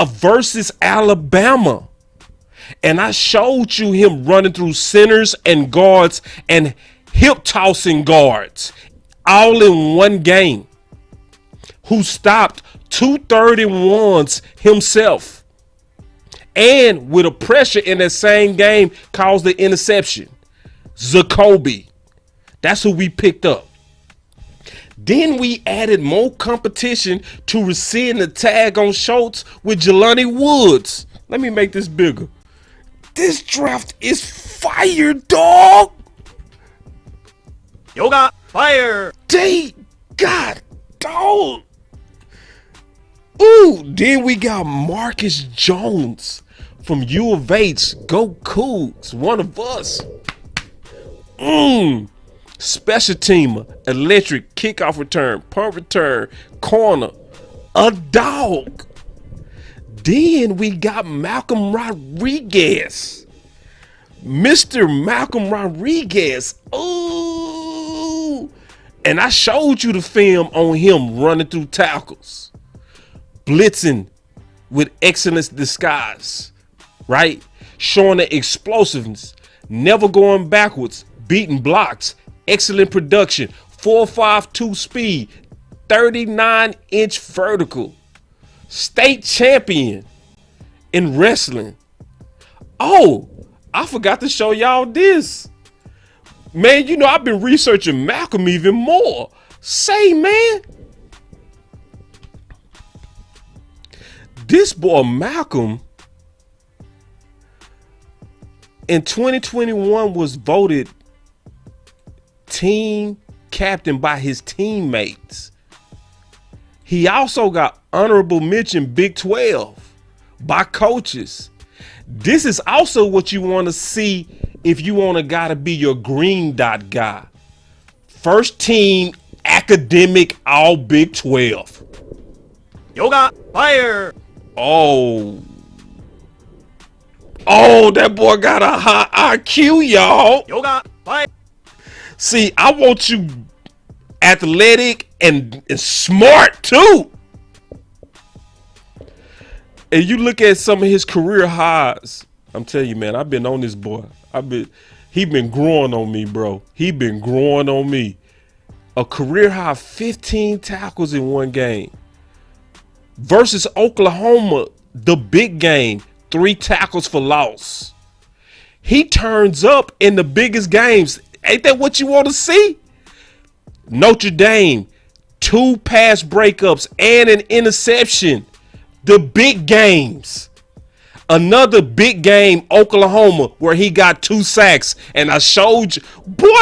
versus Alabama, and I showed you him running through centers and guards and hip tossing guards all in one game, who stopped 2 31s himself and with a pressure in that same game caused the interception. Zakoby. That's who we picked up. Then we added more competition to rescind the tag on Schultz with Jelani Woods. Let me make this bigger. This draft is fire, dog. Yoga fire. They got dog. Ooh, then we got Marcus Jones from U of H. Go Cougs, one of us. Special teamer, electric, kickoff return, punt return, corner, a dog. Then we got Malcolm Rodriguez. Mr. Malcolm Rodriguez. Ooh. And I showed you the film on him running through tackles, blitzing with excellent disguise, right? Showing the explosiveness, never going backwards, beating blocks, excellent production, 4.52 speed, 39-inch vertical, state champion in wrestling. Oh, I forgot to show y'all this. Man, you know, I've been researching Malcolm even more. Say, man, this boy Malcolm in 2021 was voted team captain by his teammates. He also got honorable mention Big 12 by coaches. This is also what you want to see if you want a guy to be your green dot guy. First team academic all Big 12. Yoga fire. Oh, that boy got a high IQ, y'all. Yoga fire. See, I want you athletic and smart too. And you look at some of his career highs. I'm telling you, man, I've been on this boy. He been growing on me, bro. He been growing on me. A career high 15 tackles in one game. Versus Oklahoma, the big game, 3 tackles for loss. He turns up in the biggest games. Ain't that what you want to see? Notre Dame, 2 pass breakups and an interception. The big games. Another big game, Oklahoma, where he got 2 sacks. And I showed you,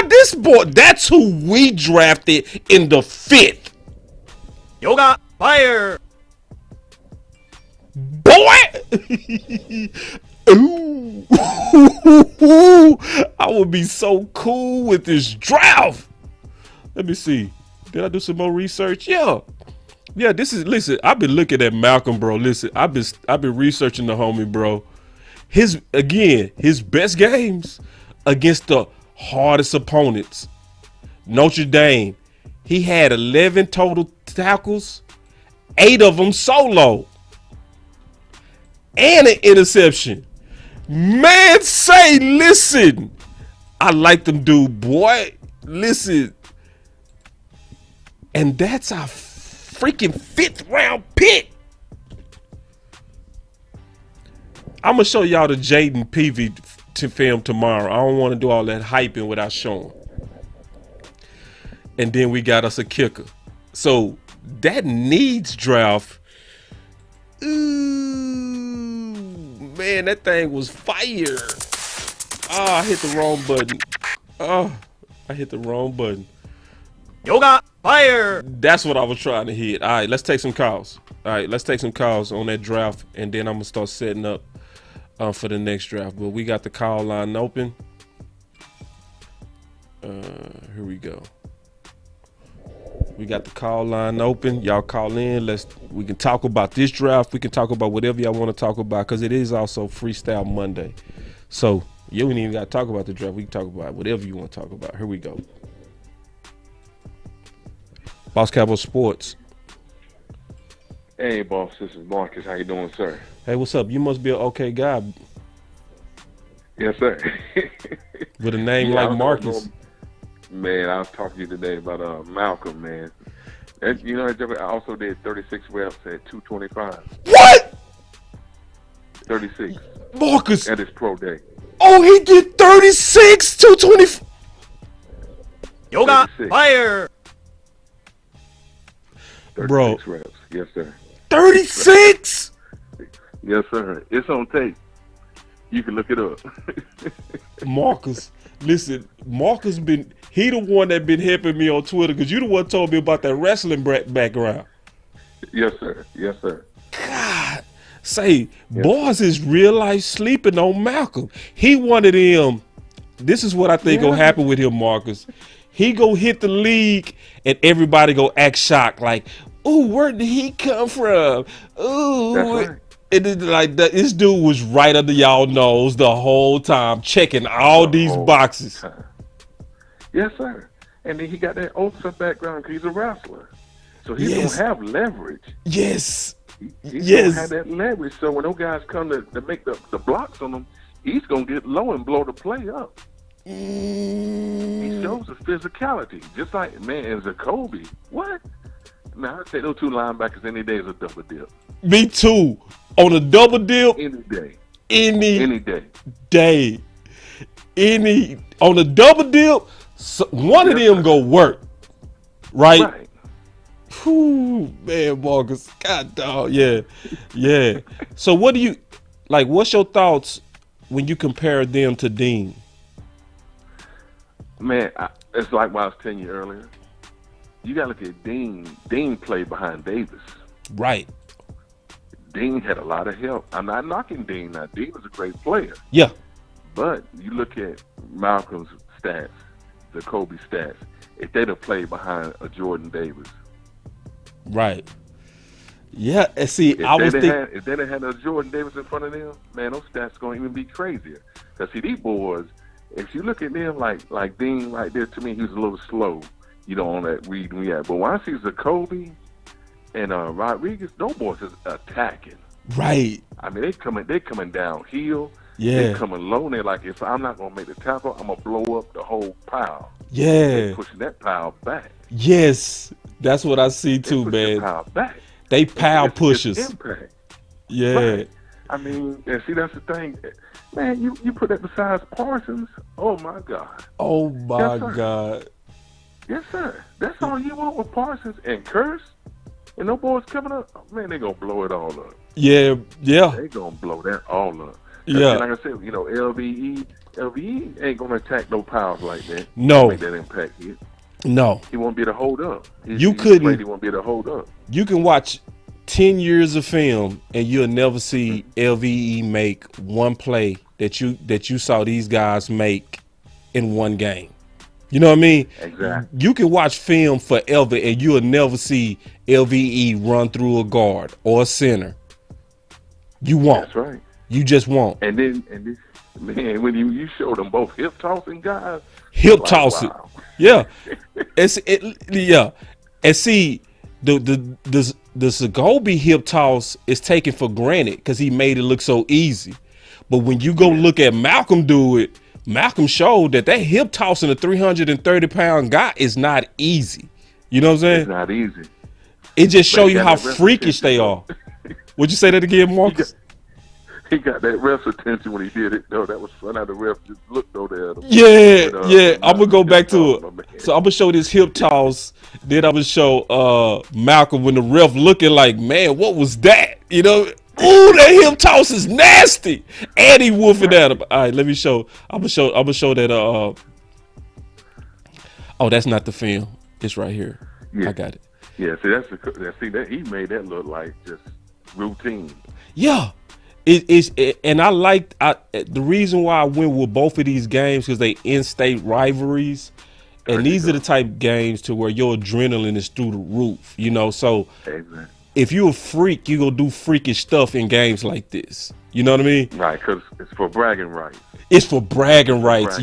this boy, that's who we drafted in the 5th. Yoga fire. Boy! Ooh. I would be so cool with this draft. Let me see. Did I do some more research? Yeah, listen, I've been looking at Malcolm, bro. Listen, I've been researching the homie, bro. His best games against the hardest opponents. Notre Dame. He had 11 total tackles, 8 of them solo, and an interception. Man, say, listen, I like them dude, boy. Listen. And that's our freaking 5th round pick. I'm going to show y'all the Jaden Peavy film tomorrow. I don't want to do all that hyping without showing. And then we got us a kicker. So that needs draft. Ooh, man, that thing was fire. Oh, I hit the wrong button. Oh, I hit the wrong button. Yoga fire. That's what I was trying to hit. All right, let's take some calls. All right, let's take some calls on that draft, and then I'm going to start setting up for the next draft. But we got the call line open. Here we go. We got the call line open. Y'all call in. We can talk about this draft. We can talk about whatever y'all want to talk about, because it is also Freestyle Monday. So you ain't even got to talk about the draft. We can talk about whatever you want to talk about. Here we go. Boss Cowboy Sports. Hey, boss. This is Marcus. How you doing, sir? Hey, what's up? You must be an okay guy. Yes, sir. With a name like Marcus. Man, I was talking to you today about Malcolm, man. And, you know, I also did 36 reps at 225. What? 36 Marcus. at his pro day. Oh, he did 36, 220. Yoga 36. fire. 36 Bro. reps. Yes, sir. 36. Yes, sir. It's on tape. You can look it up. Marcus, listen, Marcus he the one that been helping me on Twitter because you the one told me about that wrestling background. Yes, sir. Yes, sir. God, say, Boss is real life sleeping on Malcolm. He wanted him. This is what I think gonna happen with him, Marcus. He go hit the league and everybody go act shocked, like, ooh, where did he come from? Ooh, That's right. it is like that. This dude was right under y'all nose the whole time, checking all these boxes. Time. Yes, sir. And then he got that ultra background because he's a wrestler, so he's gonna have leverage. Yes. He's gonna have that leverage. So when those guys come to make the blocks on him, he's gonna get low and blow the play up. He shows his physicality, just like in Zakoby. What? Man, I'd take those two linebackers any day as a double dip. Me too. On a double dip. Any day. Any day. On a double dip, one of them go work. Right? Whew, man, Marcus. God dog. Yeah. Yeah. So what's your thoughts when you compare them to Dean? Man, it's like what I was telling you earlier. You got to look at Dean. Dean played behind Davis. Right. Dean had a lot of help. I'm not knocking Dean now. Dean was a great player. Yeah. But you look at Malcolm's stats, Zakoby stats, if they'd have played behind a Jordan Davis. Right. Yeah, and see, if they'd have had a Jordan Davis in front of them, man, those stats going to even be crazier. Because, see, these boys, if you look at them like Dean right there, to me, he was a little slow, on that read and react. But when I see Zakoby and Rodriguez, those boys is attacking. Right. I mean, they coming downhill. Yeah. They're coming low, and they're like, if I'm not going to make the tackle, I'm going to blow up the whole pile. Yeah. They're pushing that pile back. Yes. That's what I see too, man. The pile back. They pile pushers. Impact. Yeah. Right. I mean, and see, that's the thing. Man, you put that besides Parsons, oh, my God. Oh, my God. Yes, sir. That's all you want with Parsons and Curse. And no boys coming up, man, they're going to blow it all up. Yeah. They're going to blow that all up. Yeah. Like I said, LVE ain't going to attack no piles like that. No. Make that impact hit. No. He won't be able to hold up. He won't be able to hold up. You can watch 10 years of film and you'll never see LVE make one play that you saw these guys make in one game. You know what I mean? Exactly. You can watch film forever and you'll never see LVE run through a guard or a center. You won't. That's right. You just won't. And then man, when you show them both hip tossing guys. Hip tossing. Wow. Yeah. Yeah. And see, the Zakoby hip toss is taken for granted because he made it look so easy. But when you go look at Malcolm do it, Malcolm showed that hip tossing a 330-pound guy is not easy. You know what I'm saying? It's not easy. It just show you how freakish they are. Would you say that again, Marcus? He got that ref's attention when he did it, though. That was fun. How the ref just looked over at him. Yeah. I'm going to go back to it. So I'm going to show this hip toss. Then I'm going to show Malcolm when the ref looking like, man, what was that? You know? Ooh, that hip toss is nasty. And he woofing at him. All right, let me show. I'm going to show that. Oh, that's not the film. It's right here. Yeah. I got it. Yeah, see, that he made that look like just routine. Yeah. And I liked the reason why I went with both of these games because they in-state rivalries, and these are the type games to where your adrenaline is through the roof, So if you're a freak, you gonna do freakish stuff in games like this. You know what I mean? Right, because it's for bragging rights. It's for bragging rights.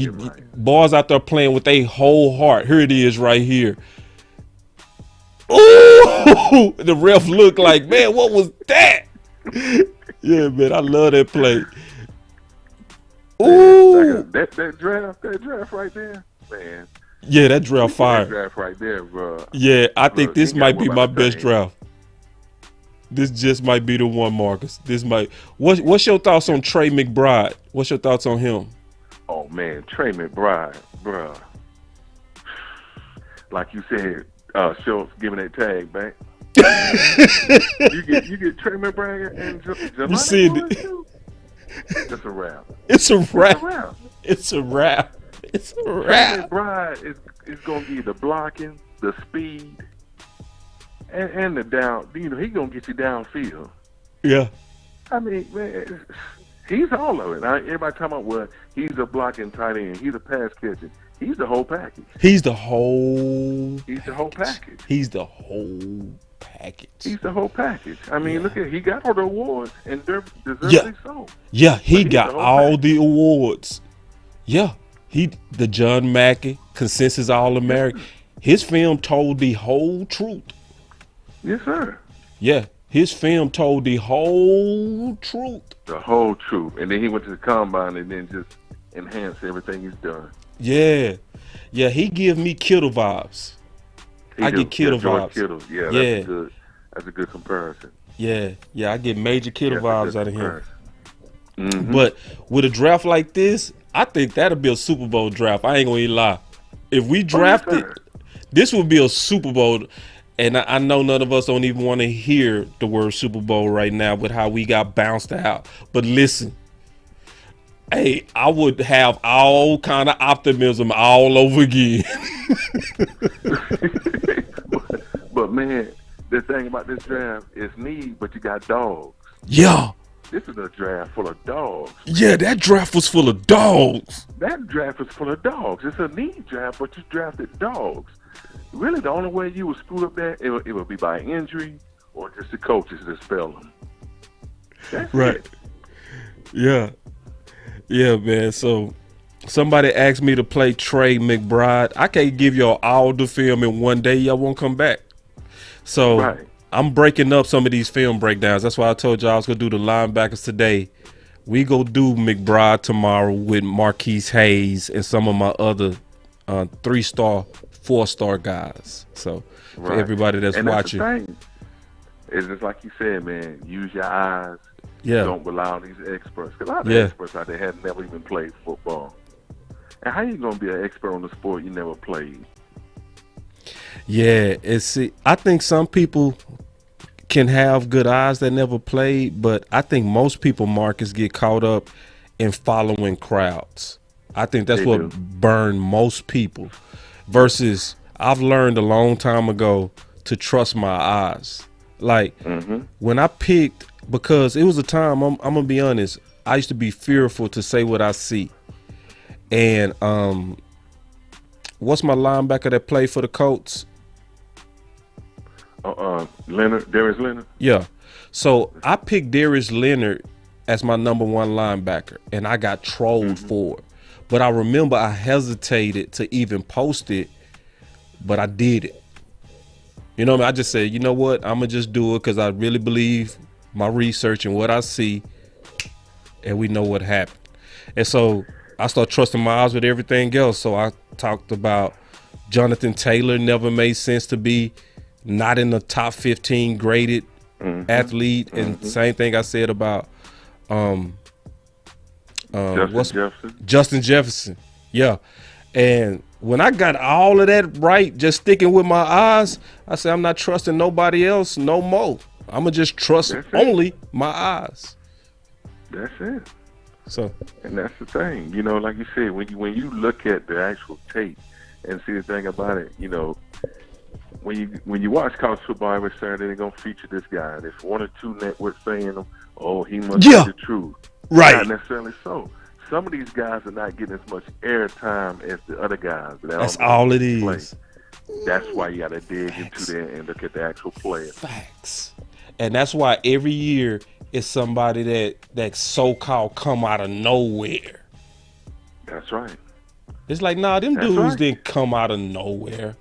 Boys out there playing with their whole heart. Here it is, right here. Ooh, the ref looked like, man, what was that? Yeah, man, I love that play. Ooh, that draft right there, man. Yeah, that draft fire. That draft right there, bro. Yeah, I think this might be my best draft. This just might be the one, Marcus. This might. What's your thoughts on Trey McBride? What's your thoughts on him? Oh man, Trey McBride, bruh. Like you said, Schultz giving that tag back. you get Trey McBride and You see it? It's a wrap. It's a wrap. It's a wrap. It's a wrap. It's a Trey wrap. McBride is gonna give you the blocking, the speed, and the down. You know, he gonna get you downfield. Yeah. I mean, man, he's all of it. Now, everybody talking about, well, he's a blocking tight end, he's a pass catcher. He's the whole package. He's the whole package. He's the whole package. He's the whole package. I mean, look at, he got all the awards, and deservedly so. Yeah, he got all the awards. Yeah, the John Mackey consensus All-American. His film told the whole truth. Yes, sir. Yeah, his film told the whole truth. The whole truth. And then he went to the combine and then just enhanced everything he's done. Yeah, he give me Kittle vibes. I get Kittle vibes. Kittle. Yeah, that's a good comparison. Yeah, I get major Kittle vibes out of him. Mm-hmm. But with a draft like this, I think that'll be a Super Bowl draft. I ain't gonna even lie. If we draft it, this would be a Super Bowl. And I know none of us don't even want to hear the word Super Bowl right now with how we got bounced out. But listen, hey, I would have all kind of optimism all over again. but man, the thing about this draft is need, but you got dogs. Yeah. This is a draft full of dogs. Yeah, that draft was full of dogs. That draft is full of dogs. It's a need draft, but you drafted dogs. Really, the only way you would screw up that, it would be by injury or just the coaches that spell them. That's right. It. Yeah, man. So somebody asked me to play Trey McBride. I can't give y'all all the film in one day. Y'all won't come back. So I'm breaking up some of these film breakdowns. That's why I told y'all I was going to do the linebackers today. We go do McBride tomorrow with Marquise Hayes and some of my other 3-star, 4-star guys. So for everybody that's watching. It's just like you said, man, use your eyes. Yeah. Don't rely on these experts. Because a lot of experts out there have never even played football. And how you going to be an expert on the sport you never played? Yeah, I think some people can have good eyes that never played, but I think most people, Marcus, get caught up in following crowds. I think that's what burned most people. Versus, I've learned a long time ago to trust my eyes. Like when I picked, because it was a time, I'm gonna be honest, I used to be fearful to say what I see. And what's my linebacker that played for the Colts? Darius Leonard. Yeah. So I picked Darius Leonard as my number 1 linebacker, and I got trolled for it. But I remember I hesitated to even post it, but I did it. You know what I mean? I just said, you know what? I'm going to just do it because I really believe my research and what I see, and we know what happened. And so I started trusting my eyes with everything else. So I talked about Jonathan Taylor never made sense to be not in the top 15 graded athlete. And same thing I said about Justin Jefferson. Yeah. And when I got all of that right, just sticking with my eyes, I said, I'm not trusting nobody else no more. I'm going to just trust only my eyes. That's it. So, and that's the thing, you know, like you said, when you look at the actual tape and see the thing about it, you know, when you watch college football every Saturday, they're gonna feature this guy. There's 1 or 2 networks saying, "Oh, he must be the truth." Right? Not necessarily so. Some of these guys are not getting as much airtime as the other guys. That's all it is. That's why you got to dig into there and look at the actual player. Facts. And that's why every year it's somebody that so-called come out of nowhere. That's right. It's like, nah, them dudes didn't come out of nowhere.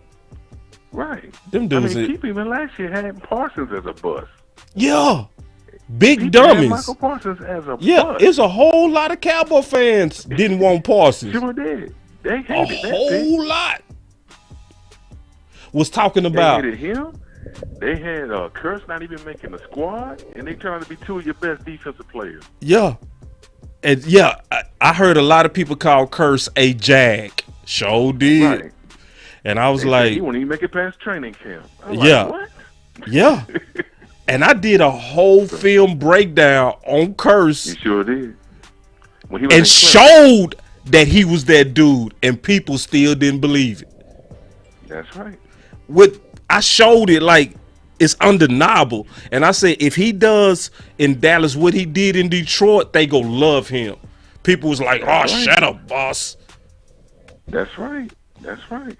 Right. Them dudes. People even last year had Parsons as a bust. Yeah. Big dummies. Michael Parsons as a bust. Yeah, it's a whole lot of Cowboy fans didn't want Parsons. Sure did. They hated a whole lot. Was talking about. They hated him. They had Kurtz not even making the squad, and they turned out to be two of your best defensive players. Yeah. And yeah, I heard a lot of people call Curse a jag. Sure did. Right. And I was They like, said he won't even make it past training camp. I was yeah. like, what? Yeah. And I did a whole film breakdown on Curse. You sure did. When he was and showed that he was that dude, and people still didn't believe it. That's right. I showed it like it's undeniable. And I said, if he does in Dallas what he did in Detroit, they go love him. People was like, That's right. Shut up, boss. That's right. That's right.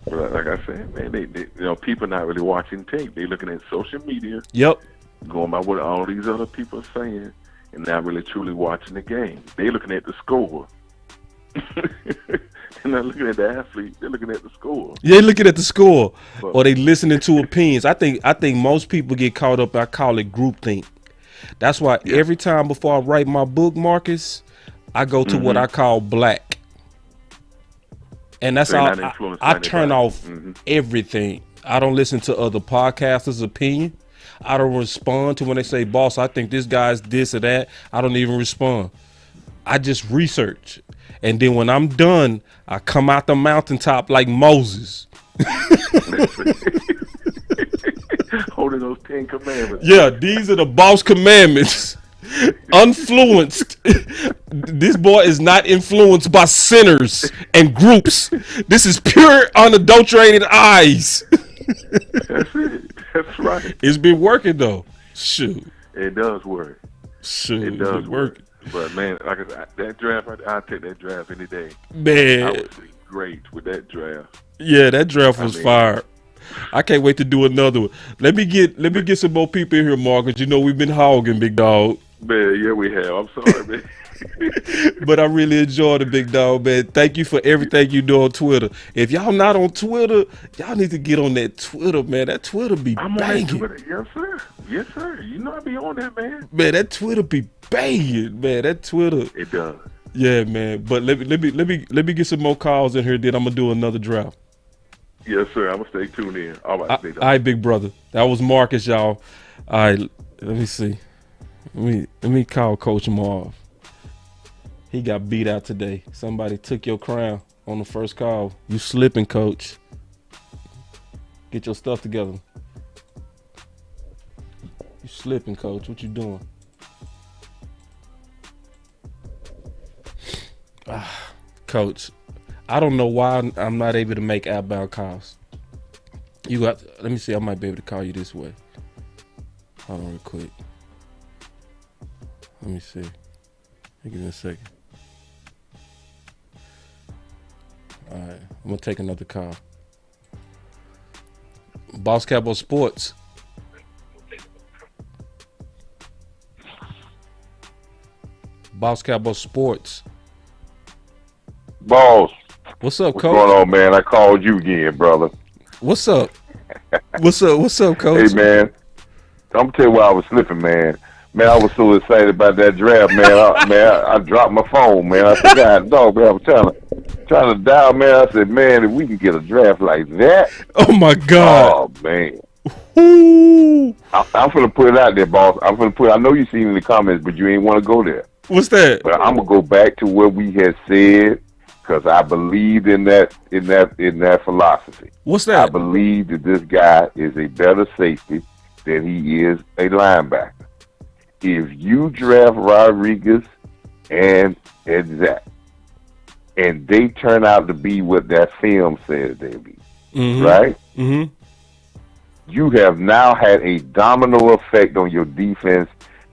But like I said, man, they people not really watching tape. They looking at social media. Yep. Going by what all these other people are saying, and not really truly watching the game. They looking at the score. They're not looking at the athlete. They're looking at the score. Yeah, they're looking at the score, or they listening to opinions. I think most people get caught up. I call it groupthink. That's why every time before I write my book, Marcus, I go to what I call black, and that's all. I turn off everything. I don't listen to other podcasters' opinion. I don't respond to when they say, "Boss, I think this guy's this or that." I don't even respond. I just research. And then when I'm done, I come out the mountaintop like Moses. Holding those 10 commandments. Yeah, these are the boss commandments. Unfluenced. This boy is not influenced by sinners and groups. This is pure, unadulterated eyes. That's it. That's right. It's been working though. Shoot. It does work. Shoot. It does work. But man, like I said, that draft, I'd take that draft any day. Man, I would be great with that draft. Yeah, that draft was fire. I can't wait to do another one. Let me get some more people in here, Marcus. You know we've been hogging, big dog. Man, yeah, we have. I'm sorry, man. But I really enjoyed it, big dog, man. Thank you for everything you do on Twitter. If y'all not on Twitter, y'all need to get on that Twitter, man. That Twitter be I'm banging. on that Twitter. Yes, sir. Yes, sir. You know I be on that, man. Man, that Twitter be banging, man. That Twitter. It does. Yeah, man. But let me get some more calls in here. Then I'm gonna do another draft. Yes, sir. I'm gonna stay tuned in. All right, big dog. All right, big brother. That was Marcus, y'all. All right, let me see. Let me call Coach Marv. He got beat out today. Somebody took your crown on the first call. You slipping, Coach. Get your stuff together. You slipping, Coach. What you doing? Coach, I don't know why I'm not able to make outbound calls. Let me see. I might be able to call you this way. Hold on real quick. Let me see. Give me a second. All right, I'm gonna take another call. Boss Cowboy Sports. Boss Cowboy Sports. Boss. What's up, What's Coach? going on, man? I called you again, brother. What's up? What's up, Coach? Hey, man. I'm gonna tell you why I was slipping, man. Man, I was so excited about that draft, man. I dropped my phone, man. I said, God, dog, man, I was trying to dial, man. I said, man, if we can get a draft like that. Oh, my God. Oh, man. Ooh. I'm going to put it out there, boss. I know you seen it in the comments, but you ain't want to go there. What's that? But I'm going to go back to what we had said because I believed in that philosophy. What's that? I believe that this guy is a better safety than he is a linebacker. If you draft Rodriguez and Zach, and they turn out to be what that film says they be, right? Mm-hmm. You have now had a domino effect on your defense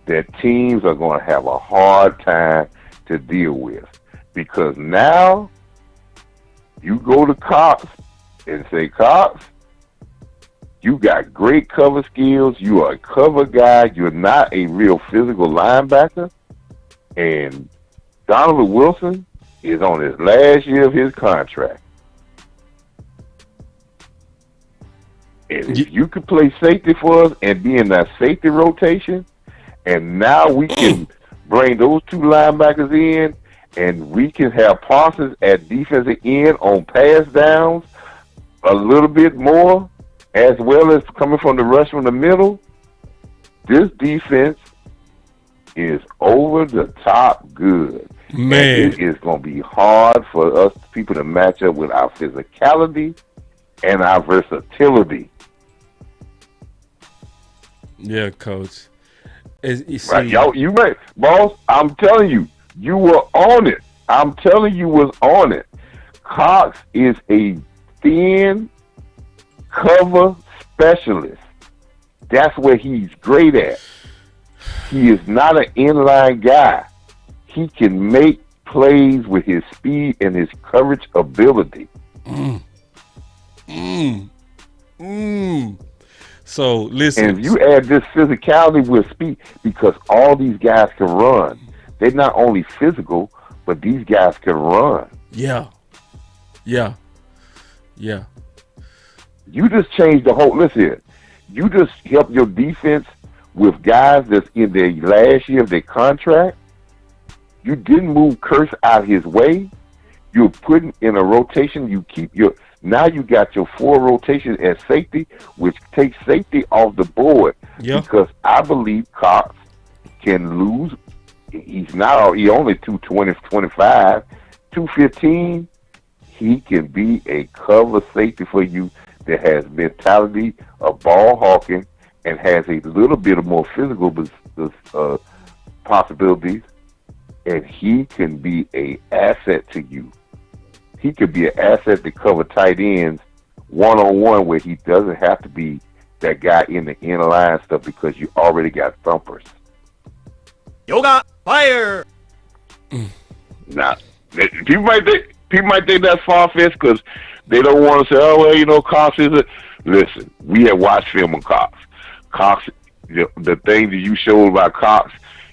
that teams are going to have a hard time to deal with. Because now you go to Cox and say, Cox, you got great cover skills. You are a cover guy. You're not a real physical linebacker. And Donovan Wilson is on his last year of his contract. And if you could play safety for us and be in that safety rotation, and now we can bring those two linebackers in, and we can have Parsons at defensive end on pass downs a little bit more, as well as coming from the rush from the middle, this defense is over the top good. Man. And it is going to be hard for us people to match up with our physicality and our versatility. Yeah, Coach. You see, Right, y'all, you may, boss. I'm telling you, you were on it. I'm telling you, was on it. Cox is a thin cover specialist. That's where he's great at. He is not an inline guy. He can make plays with his speed and his coverage ability. So listen. And if you add this physicality with speed, because all these guys can run. They're not only physical, but these guys can run. Yeah. You just changed the whole. Listen here. You just help your defense with guys that's in their last year of their contract. You didn't move Curse out his way. You're putting in a rotation. You keep your. Now you got your 4 rotation at safety, which takes safety off the board. Yeah. Because I believe Cox can lose. He's not. He only 220, 25, 215. He can be a cover safety for you that has mentality of ball hawking and has a little bit of more physical possibilities. And he can be an asset to you. He could be an asset to cover tight ends one-on-one where he doesn't have to be that guy in the inner line stuff because you already got thumpers. Yoga fire. Now, people might think that's far-fetched because they don't want to say, oh, well, you know, Cox is a... Listen, we have watched film on Cox. Cox, the thing that you showed about Cox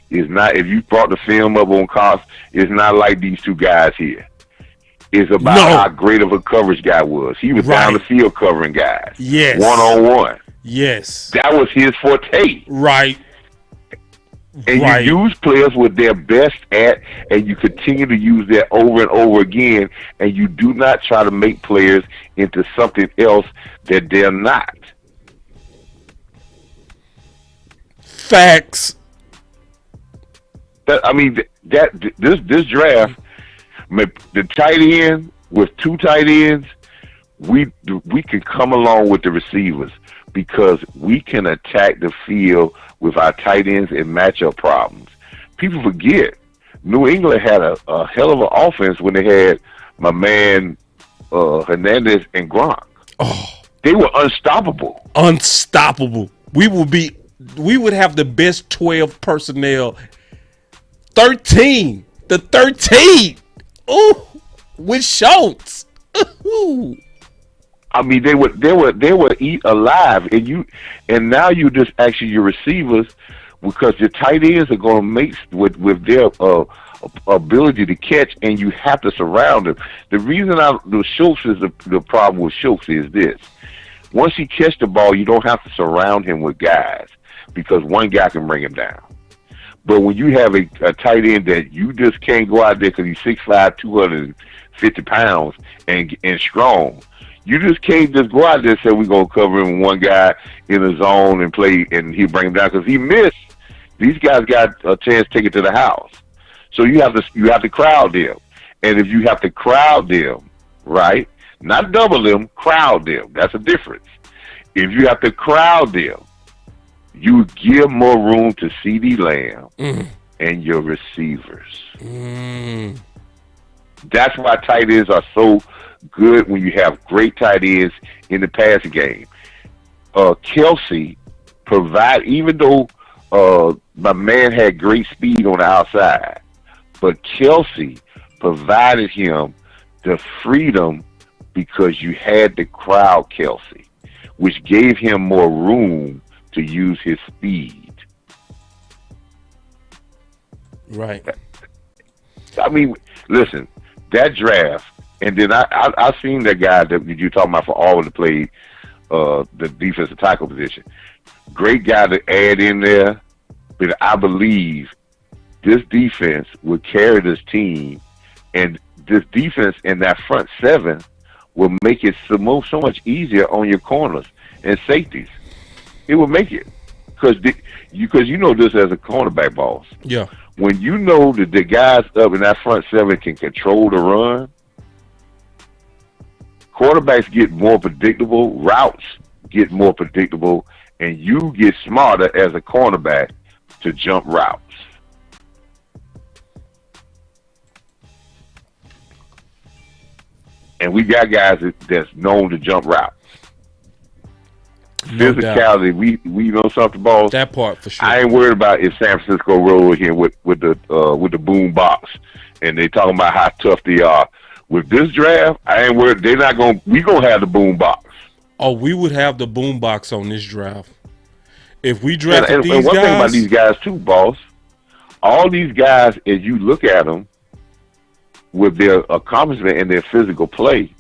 is not, if you brought the film up on Cox, it's not like these two guys here. It's about how great of a coverage guy was. He was down the field covering guys. Yes. One-on-one. Yes. That was his forte. Right. And you use players what they're best at, and you continue to use that over and over again, and you do not try to make players into something else that they're not. Facts. This draft, the tight end with 2 tight ends, we can come along with the receivers because we can attack the field with our tight ends and matchup problems. People forget New England had a hell of an offense when they had my man Hernandez and Gronk. Oh, they were unstoppable. Unstoppable. We would have the best 12 personnel. 13. The 13. Ooh, with Schultz. Ooh. I mean, they would eat alive, and now you just actually your receivers because your tight ends are going to make with their ability to catch, and you have to surround them. The reason the Schultz is the problem with Schultz is this: once he catch the ball, you don't have to surround him with guys because one guy can bring him down. But when you have a tight end that you just can't go out there because he's 6'5", 250 pounds and strong. You just can't just go out there and say we're going to cover him with one guy in the zone and play, and he bring him down because he missed. These guys got a chance to take it to the house. So you have to crowd them. And if you have to crowd them, right, not double them, crowd them. That's a difference. If you have to crowd them, you give more room to CeeDee Lamb and your receivers. That's why tight ends are so good when you have great tight ends in the passing game. Kelsey even though my man had great speed on the outside, but Kelsey provided him the freedom because you had to crowd Kelsey, which gave him more room to use his speed. Right. I mean, listen, that draft, and then I seen that guy that you're talking about for all of the play, the defensive tackle position. Great guy to add in there, but I believe this defense will carry this team, and this defense in that front seven will make it so much easier on your corners. and safeties. It will make it because you know this as a cornerback, boss. Yeah. When you know that the guys up in that front seven can control the run, quarterbacks get more predictable, routes get more predictable, and you get smarter as a cornerback to jump routes. And we got guys that's known to jump routes. No Physicality, doubt. we know something, boss. That part for sure. I ain't worried about if San Francisco roll here with the boom box, and they talking about how tough they are. With this draft, I ain't worried. They're not gonna. We gonna have the boom box. Oh, we would have the boom box on this draft if we drafted these and one guys. thing about these guys too, boss. All these guys, as you look at them, with their accomplishment and their physical play,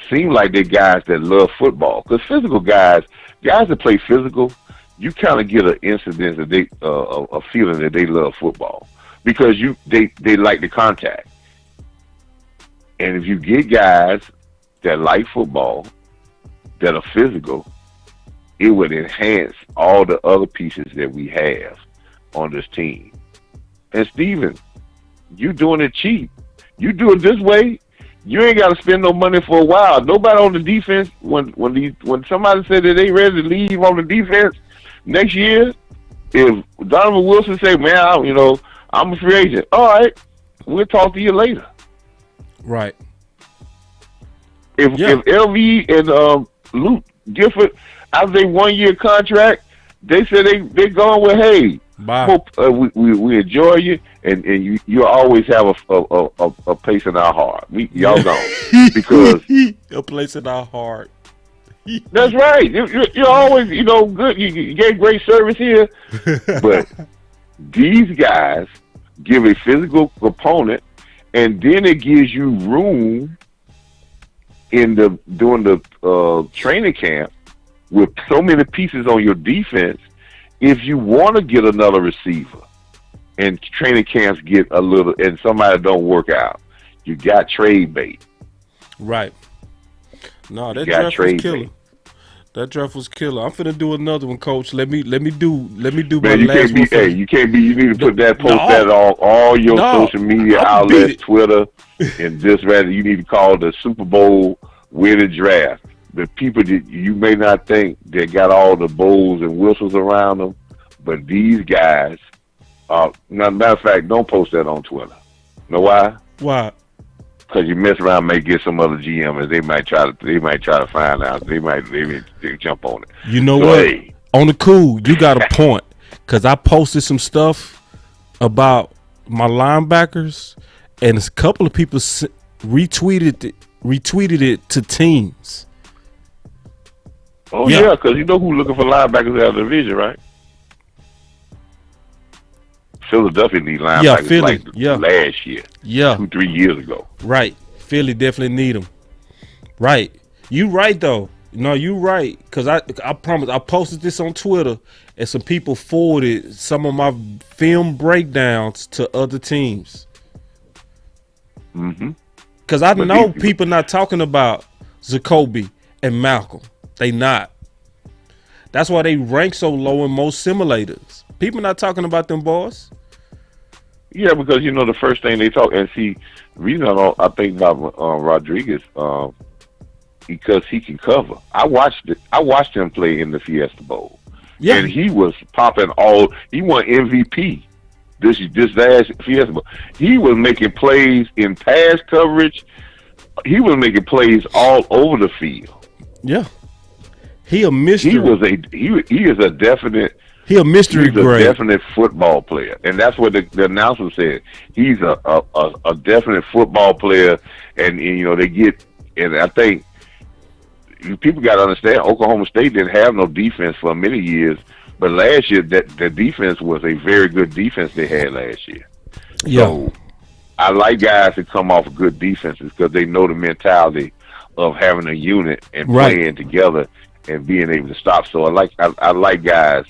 seem like they're guys that love football. Because physical guys that play physical, you kind of get an incidence that they a feeling that they love football because they like the contact. And if you get guys that like football, that are physical, it would enhance all the other pieces that we have on this team. And Steven, you doing it cheap. You do it this way, you ain't got to spend no money for a while. Nobody on the defense, when somebody said that they ready to leave on the defense next year, if Donovan Wilson say, man, I'm a free agent, all right, we'll talk to you later. Right. If LV and Luke Gifford, after they 1 year contract, they said they going with, hey, bye. We enjoy you, and you always have a place in our heart. Y'all gone because a place in our heart. That's right. You're always good. You gave great service here, but these guys give a physical component, and then it gives you room during the training camp with so many pieces on your defense. If you want to get another receiver and training camps get a little, and somebody don't work out, you got trade bait. Right. No, that draft was killer. That draft was killer. I'm finna do another one, Coach. Let me do Man, my last one. You can't be. You need to put that that on all your social media outlets, Twitter, and this. Rather, you need to call the Super Bowl winning draft. The people that you may not think they got all the bowls and whistles around them, but these guys. Matter of fact, don't post that on Twitter. Know why? Why? Because you mess around, may get some other GM, and they might try to find out. They might jump on it. You know what? Hey. On the cool, you got a point. Because I posted some stuff about my linebackers, and a couple of people retweeted it to teams. Oh yeah, because you know who's looking for linebackers out of the division, right? Philadelphia need linebackers last year. Yeah. 2-3 years ago. Right. Philly definitely need them. Right. You right, though. No, you right. Because I promise, I posted this on Twitter, and some people forwarded some of my film breakdowns to other teams. Mm-hmm. Because I know people not talking about Zakoby and Malcolm. They not. That's why they rank so low in most simulators. People not talking about them boys. Yeah, because the first thing they talk, and see, the reason I think about Rodriguez, because he can cover. I watched him play in the Fiesta Bowl. Yeah. And he was popping he won MVP this last Fiesta Bowl. He was making plays in pass coverage. He was making plays all over the field. Yeah. He a mystery. He is a definite. He a mystery grade. He's a definite football player, and that's what the announcer said. He's a definite football player, and they get. And I think people got to understand, Oklahoma State didn't have no defense for many years, but last year the defense was a very good defense they had last year. Yeah. So I like guys that come off of good defenses because they know the mentality of having a unit and playing together and being able to stop. So I like guys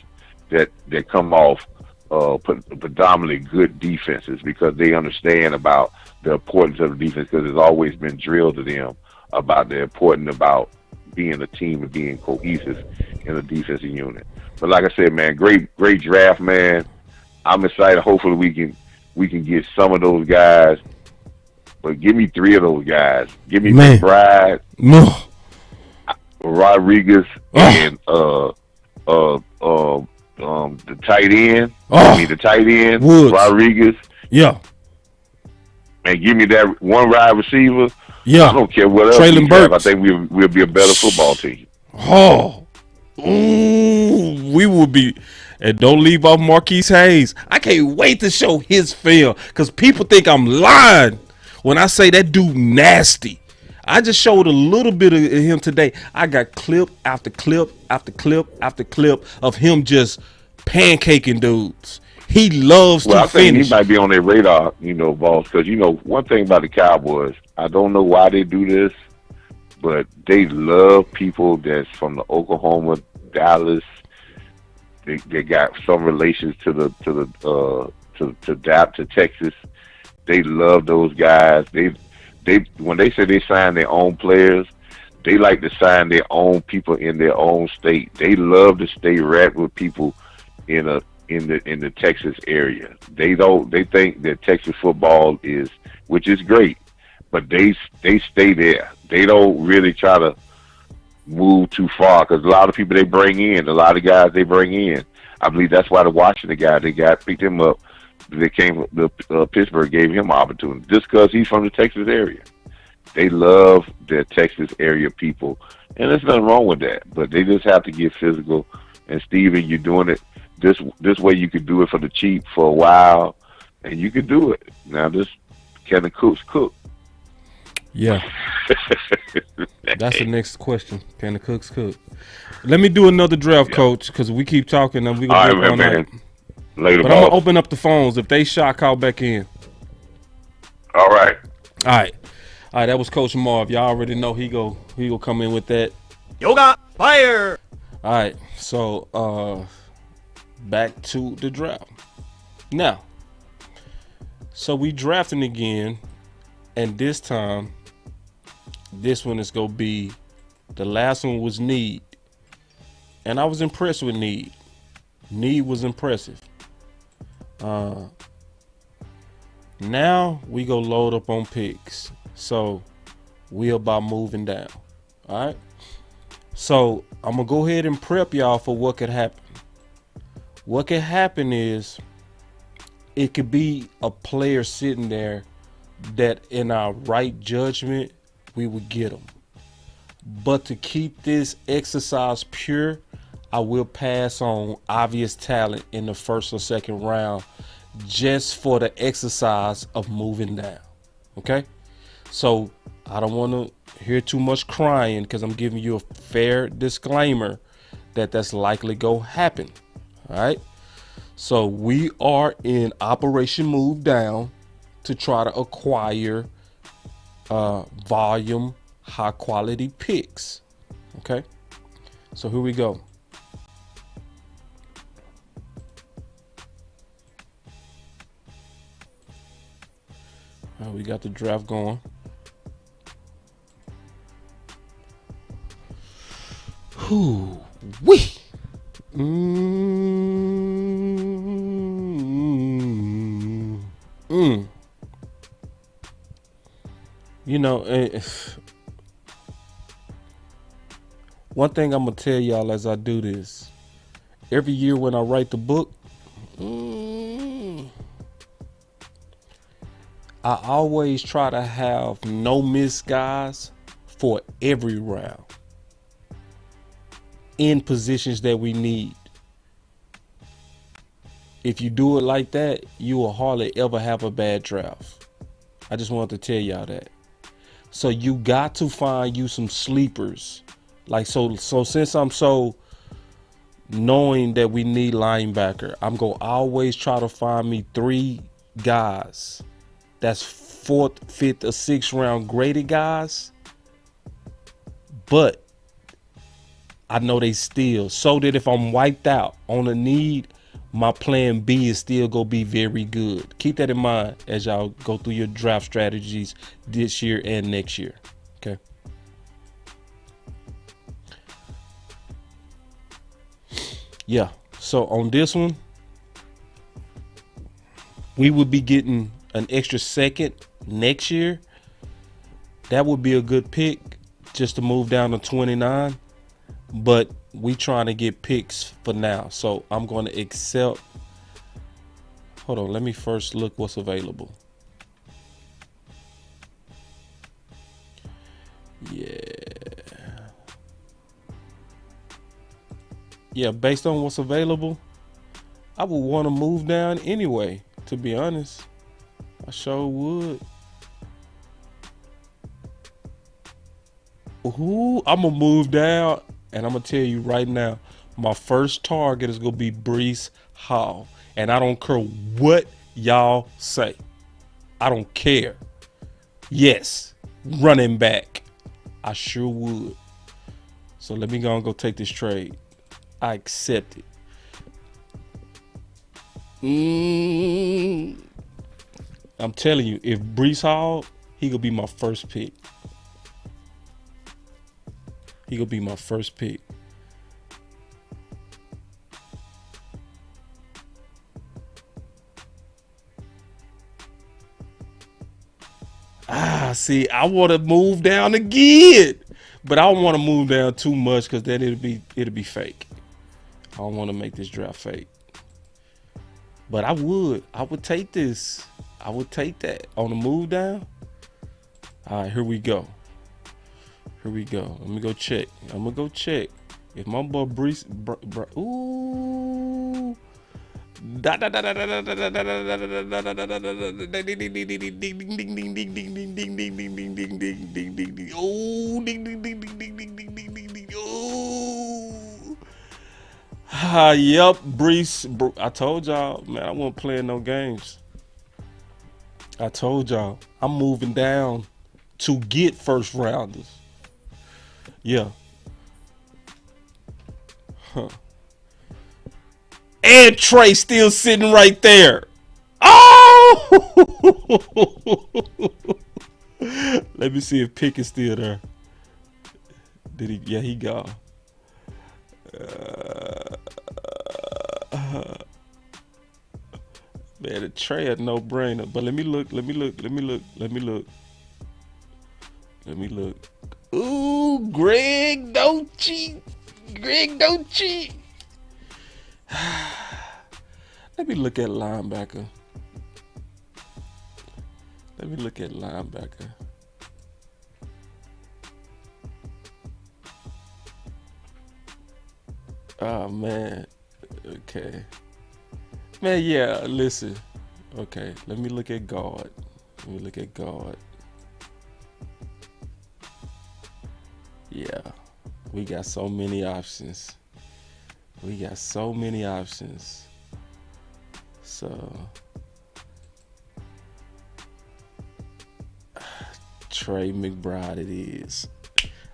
that come off predominantly good defenses because they understand about the importance of the defense because it's always been drilled to them about the importance about being a team and being cohesive in a defensive unit. But like I said, man, great draft, man. I'm excited. Hopefully we can get some of those guys. But give me 3 of those guys. Give me McBride, Rodriguez, and the tight end. Give me the tight end, Woods. Rodriguez. Yeah. And give me that one wide receiver. Yeah. I don't care what else Traylon we have. I Burks. think we'll be a better football team. Oh. Ooh, we will be. And don't leave off Marquise Hayes. I can't wait to show his film because people think I'm lying when I say that dude nasty. I just showed a little bit of him today. I got clip after clip after clip after clip of him just pancaking dudes. He loves to I think finish. he might be on their radar, boss, because, one thing about the Cowboys, I don't know why they do this, but they love people that's from the Oklahoma, Dallas. They got some relations to Texas. They love those guys. They when they say they sign their own players, they like to sign their own people in their own state. They love to stay right with people in the Texas area. They think that Texas football is, which is great, but they stay there. They don't really try to move too far because a lot of people they bring in, a lot of guys they bring in. I believe that's why the Washington guy picked him up. They came, Pittsburgh gave him an opportunity just because he's from the Texas area. They love their Texas area people, and there's nothing wrong with that. But they just have to get physical. And Steven, you're doing it this way. You could do it for the cheap for a while, and you can do it. Now, can the cooks cook? Yeah. That's the next question. Can the cooks cook? Let me do another draft, Coach, because we keep talking and we're going to do it all night. Later, but I'm going to open up the phones. If they shot, call back in. All right. All right. That was Coach Marv. Y'all already know he go come in with that. Yoga fire. All right. So back to the draft. Now, so we drafting again, and this time, this one is going to be, the last one was Need. And I was impressed with Need. Need was impressive. Now we go load up on picks. So we about moving down. All right. So I'm going to go ahead and prep y'all for what could happen. What could happen is it could be a player sitting there that in our right judgment, we would get them. But to keep this exercise pure, I will pass on obvious talent in the first or second round just for the exercise of moving down. Okay? So I don't want to hear too much crying because I'm giving you a fair disclaimer that that's likely go happen. All right? So we are in Operation Move Down to try to acquire volume, high quality picks. Okay? So here we go. We got the draft going. Whoo wee. One thing I'm gonna tell y'all as I do this, every year when I write the book, I always try to have no miss guys for every round in positions that we need. If you do it like that, you will hardly ever have a bad draft. I just wanted to tell y'all that. So you got to find you some sleepers. So since I'm so knowing that we need linebacker, I'm going to always try to find me 3 guys that's 4th, 5th, or 6th round graded guys, but I know they still, so that if I'm wiped out on a need, my plan B is still gonna be very good. Keep that in mind as y'all go through your draft strategies this year and next year. Okay. Yeah. So on this one, we would be getting an extra second next year. That would be a good pick just to move down to 29. But we trying to get picks for now. So I'm going to accept. Hold on. Let me first look what's available. Yeah. Yeah, based on what's available, I would want to move down anyway, to be honest. I sure would. Ooh, I'm going to move down, and I'm going to tell you right now, my first target is going to be Breece Hall. And I don't care what y'all say. I don't care. Yes, running back. I sure would. So let me go take this trade. I accept it. I'm telling you, if Breece Hall, he gonna be my first pick. He gonna be my first pick. See, I want to move down again, but I don't want to move down too much because then it'll be fake. I don't want to make this draft fake. But I would take this. I would take that on the move down. All right, here we go. Let me go check. I'm gonna go check if my boy Breece. Ooh. Yep, Breece. I told y'all, man, I wasn't playing no games. I told y'all, I'm moving down to get first rounders. Yeah. Huh. And Trey still sitting right there. Oh! Let me see if Pick is still there. Did he? Yeah, he gone. Man, the Trey a no-brainer. But let me look. Ooh, Greg, don't cheat. Let me look at linebacker. Oh, man. Okay. Man, yeah, listen. Okay, let me look at guard. Yeah, we got so many options. So, Trey McBride it is.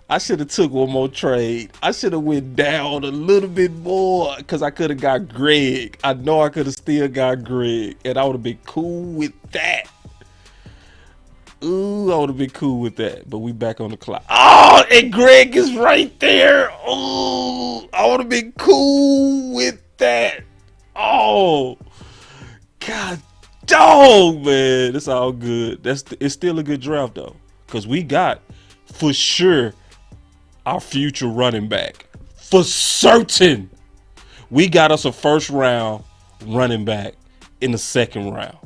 I should have took one more trade. I should have went down a little bit more because I could have got Greg. I know I could have still got Greg, and I would have been cool with that. Ooh, I would have been cool with that. But we back on the clock. Oh, and Greg is right there. Ooh, I would have been cool with that. Oh, God, dog, man. It's all good. It's still a good draft, though, because we got, for sure, our future running back. For certain. We got us a first round running back in the second round.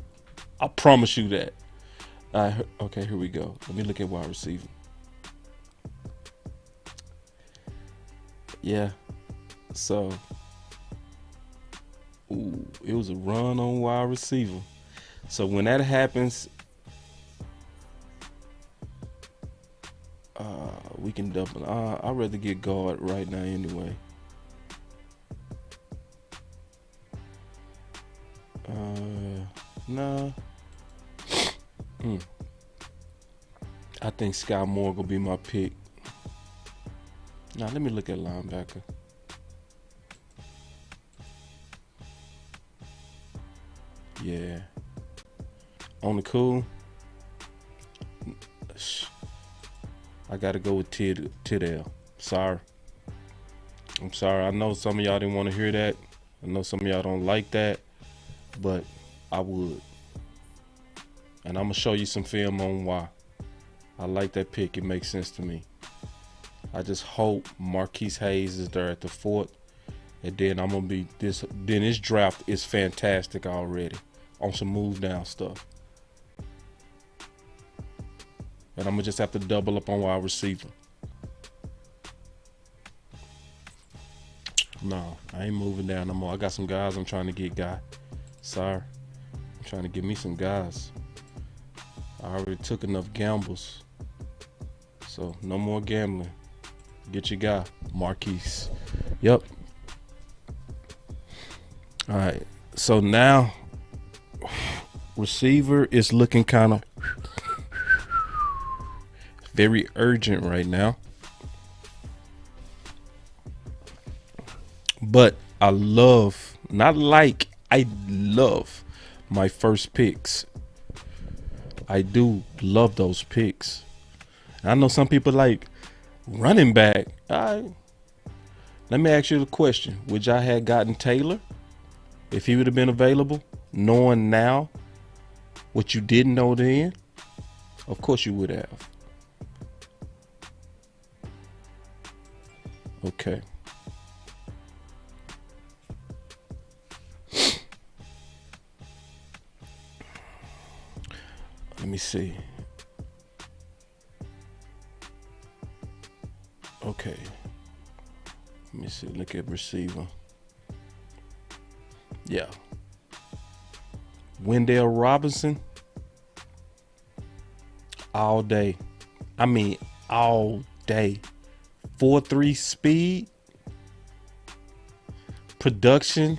I promise you that. Okay, here we go. Let me look at wide receiver. Yeah. So, it was a run on wide receiver. So when that happens, we can double. I'd rather get guard right now anyway. Nah. I think Sky Moore gonna be my pick. Now let me look at linebacker. Yeah. On the cool. I gotta go with Tyndale. Sorry. I'm sorry. I know some of y'all didn't want to hear that. I know some of y'all don't like that, but I would. And I'm going to show you some film on why. I like that pick. It makes sense to me. I just hope Marquise Hayes is there at the 4th. And then I'm going to be this. Then this draft is fantastic already on some move down stuff. And I'm going to just have to double up on wide receiver. No, I ain't moving down no more. I got some guys I'm trying to get, guy. Sorry. I'm trying to get me some guys. I already took enough gambles. So no more gambling. Get your guy, Marquise. Yep. All right. So now receiver is looking kind of very urgent right now. But I love my first picks. I do love those picks. I know some people like running back. All right. Let me ask you the question. Would y'all have gotten Taylor if he would have been available, knowing now what you didn't know then? Of course you would have. Okay. Let me see. Okay. Let me see. Look at receiver. Yeah. Wendell Robinson. All day. I mean, all day. 4.3 speed. Production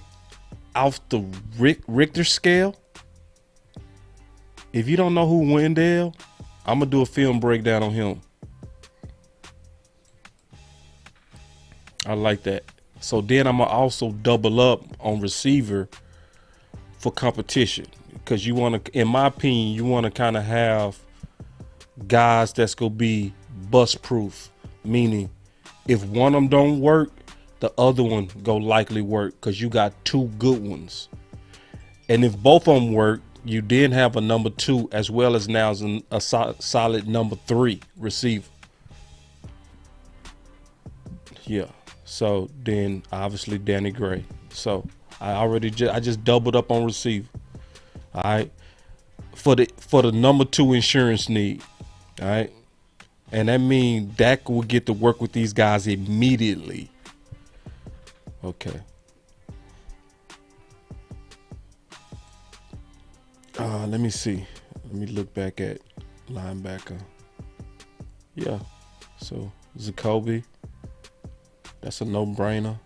off the Richter scale. If you don't know who Wendell, I'm going to do a film breakdown on him. I like that. So then I'm going to also double up on receiver for competition. Because you want to, in my opinion, you want to kind of have guys that's going to be bust proof. Meaning, if one of them don't work, the other one go likely work. Because you got two good ones. And if both of them work, you then have a number 2 as well as now a solid number 3 receiver. Yeah. So then obviously Danny Gray. So I just doubled up on receiver. All right. For the number 2 insurance need. All right. And that means Dak will get to work with these guys immediately. Okay. Let me see. Let me look back at linebacker. Yeah. So Zakoby. That's a no-brainer.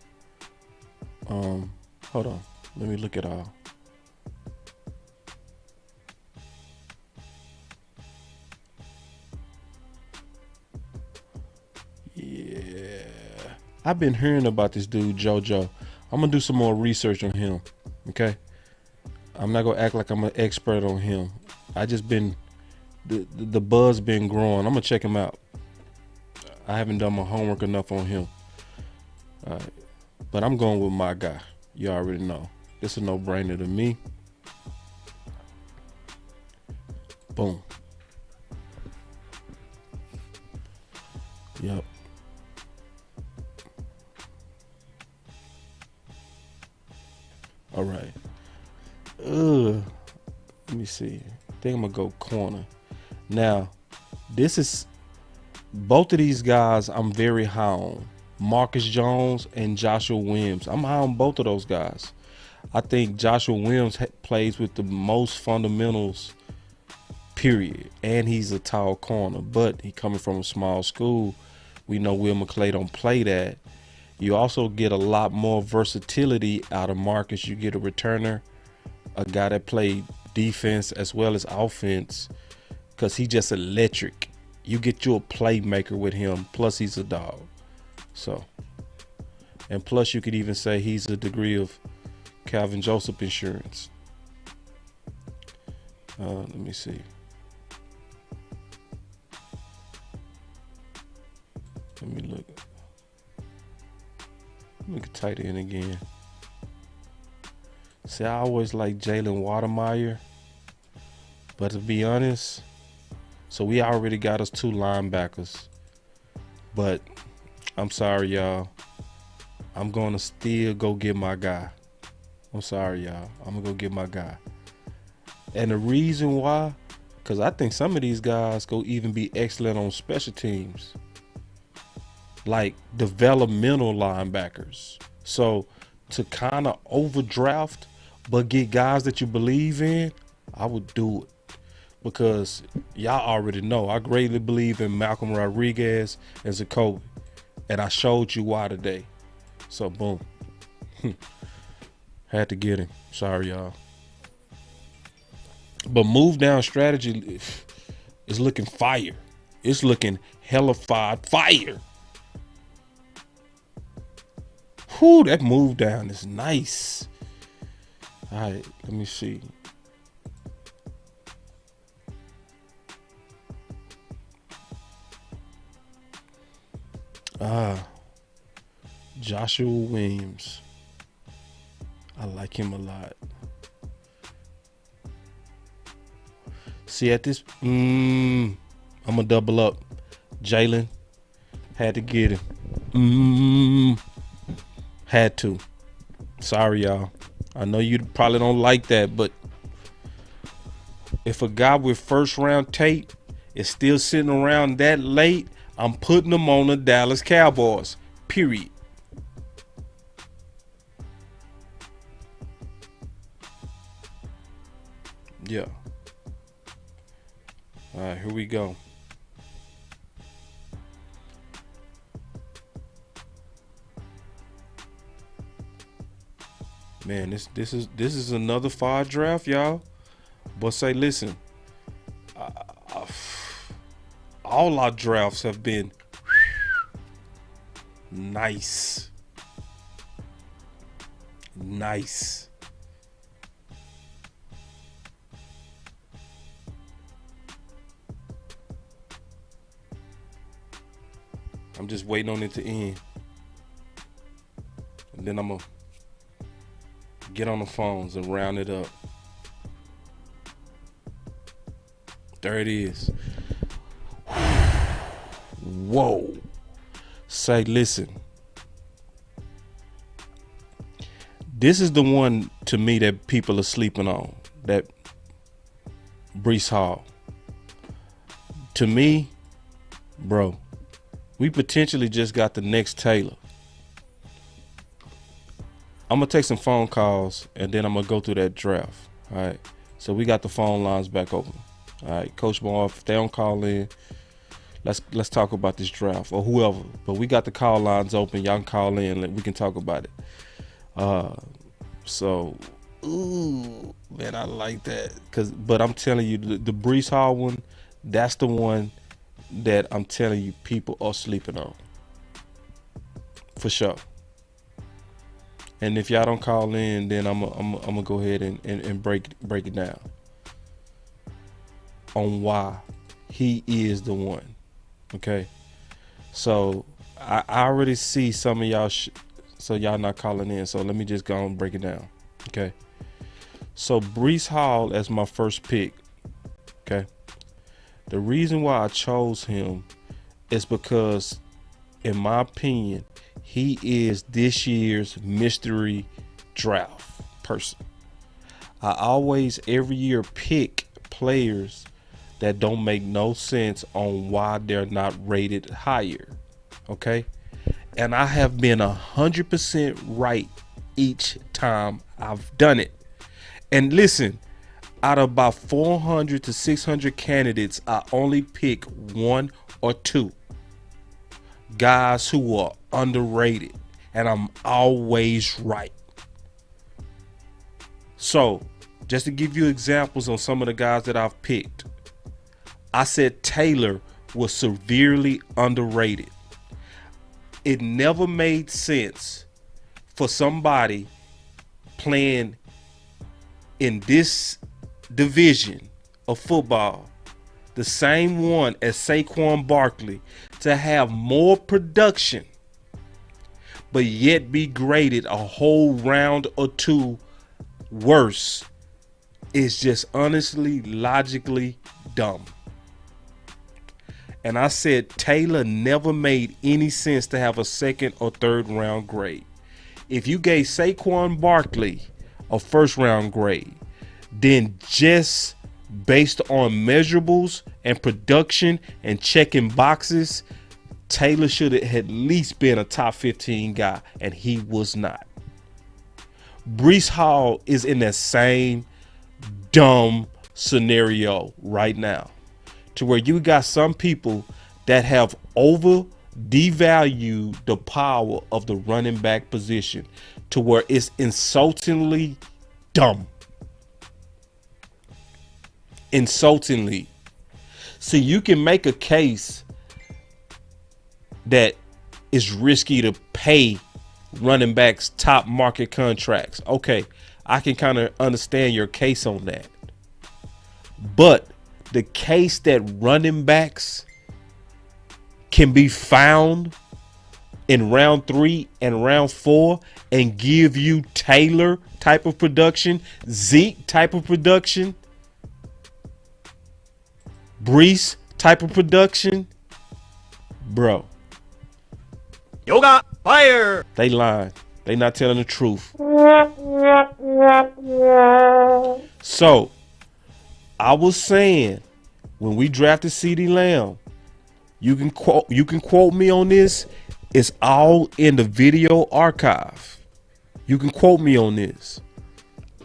Hold on. Let me look at all. Yeah. I've been hearing about this dude, JoJo. I'm going to do some more research on him. Okay? I'm not going to act like I'm an expert on him. I just been, the buzz been growing. I'm going to check him out. I haven't done my homework enough on him. All right. But I'm going with my guy. You already know. It's a no-brainer to me. Boom. Yep. All right. Let me see. I think I'm going to go corner. Now, this is both of these guys I'm very high on. Marcus Jones and Joshua Williams. I'm high on both of those guys. I think Joshua Williams plays with the most fundamentals, period. And he's a tall corner, but he coming from a small school. We know Will McClain don't play that. You also get a lot more versatility out of Marcus. You get a returner, a guy that played defense as well as offense, because he just electric. You get you a playmaker with him, plus he's a dog. So, and plus you could even say he's a degree of Calvin Joseph insurance. Let me see. Let me look. Look at tight end again. See, I always like Jalen Watermeyer. But to be honest, so we already got us 2 linebackers. But I'm sorry, y'all. I'm going to still go get my guy. I'm sorry, y'all. I'm going to go get my guy. And the reason why, because I think some of these guys go even be excellent on special teams. Like developmental linebackers. So to kind of overdraft, but get guys that you believe in, I would do it. Because y'all already know, I greatly believe in Malcolm Rodriguez and Zakoby. And I showed you why today. So boom. Had to get him. Sorry, y'all. But move down strategy is looking fire. It's looking hellified fire. Whew, that move down is nice. All right, let me see. Joshua Williams. I like him a lot. See, at this, I'm going to double up. Jalen had to get him. Had to. Sorry, y'all. I know you probably don't like that, but if a guy with first round tape is still sitting around that late, I'm putting him on the Dallas Cowboys. Period. Yeah. All right, here we go. Man, this is another fire draft, y'all. But say, listen, all our drafts have been nice. Nice. I'm just waiting on it to end. And then I'm going to get on the phones and round it up. There it is. Whoa. Say, listen. This is the one to me that people are sleeping on. That Breece Hall. To me, bro, we potentially just got the next Taylor. I'm going to take some phone calls and then I'm going to go through that draft. All right. So we got the phone lines back open. All right. Coach Moore, if they don't call in, let's talk about this draft or whoever. But we got the call lines open. Y'all can call in. We can talk about it. So, ooh, man, I like that. But I'm telling you, the Breece Hall one, that's the one that I'm telling you people are sleeping on. For sure. And if y'all don't call in, then I'm gonna go ahead and break it down on why he is the one. Okay, so I already see some of y'all, so y'all not calling in. So let me just go and break it down. Okay, so Breece Hall as my first pick. Okay, the reason why I chose him is because, in my opinion, he is this year's mystery draft person. I always, every year, pick players that don't make no sense on why they're not rated higher. Okay? And I have been 100% right each time I've done it. And listen, out of about 400 to 600 candidates, I only pick 1 or 2 guys who are underrated, and I'm always right. So, just to give you examples on some of the guys that I've picked, I said Taylor was severely underrated. It never made sense for somebody playing in this division of football, the same one as Saquon Barkley, to have more production but yet be graded a whole round or two worse is just honestly, logically dumb. And I said Taylor never made any sense to have a second or third round grade. If you gave Saquon Barkley a first round grade, then just based on measurables and production and checking boxes, Taylor should have at least been a top 15 guy, and he was not. Breece Hall is in that same dumb scenario right now, to where you got some people that have over devalued the power of the running back position to where it's insultingly dumb. Insultingly. So you can make a case that it's risky to pay running backs top market contracts. Okay, I can kind of understand your case on that. But the case that running backs can be found in round 3 and round 4 and give you Taylor type of production, Zeke type of production, Breece type of production, bro. Yoga fire. They lying. They not telling the truth. So, I was saying when we drafted CeeDee Lamb, you can quote me on this. It's all in the video archive. You can quote me on this.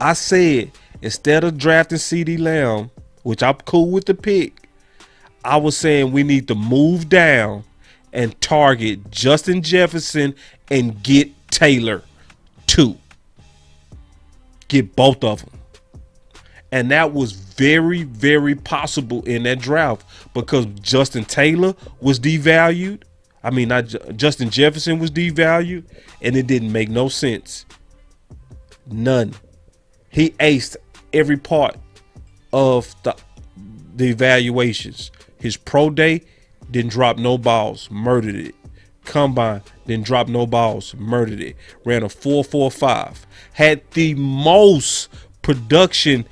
I said instead of drafting CeeDee Lamb, which I'm cool with the pick, I was saying we need to move down and target Justin Jefferson and get Taylor too. Get both of them. And that was very, very possible in that draft because Justin Taylor was devalued. I mean, Justin Jefferson was devalued, and it didn't make no sense. None. He aced every part of the evaluations. His pro day didn't drop no balls, murdered it. Combine didn't drop no balls, murdered it. Ran a 4.45. Had the most production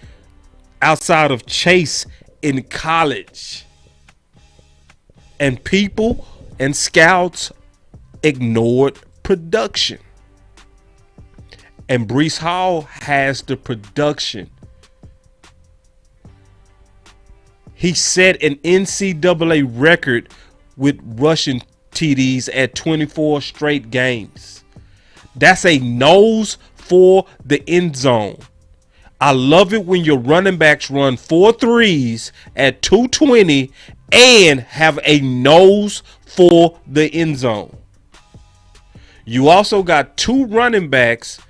outside of Chase in college. And people and scouts ignored production. And Breece Hall has the production. He set an NCAA record with rushing TDs at 24 straight games. That's a nose for the end zone. I love it when your running backs run 4 threes at 220 and have a nose for the end zone. You also got 2 running backs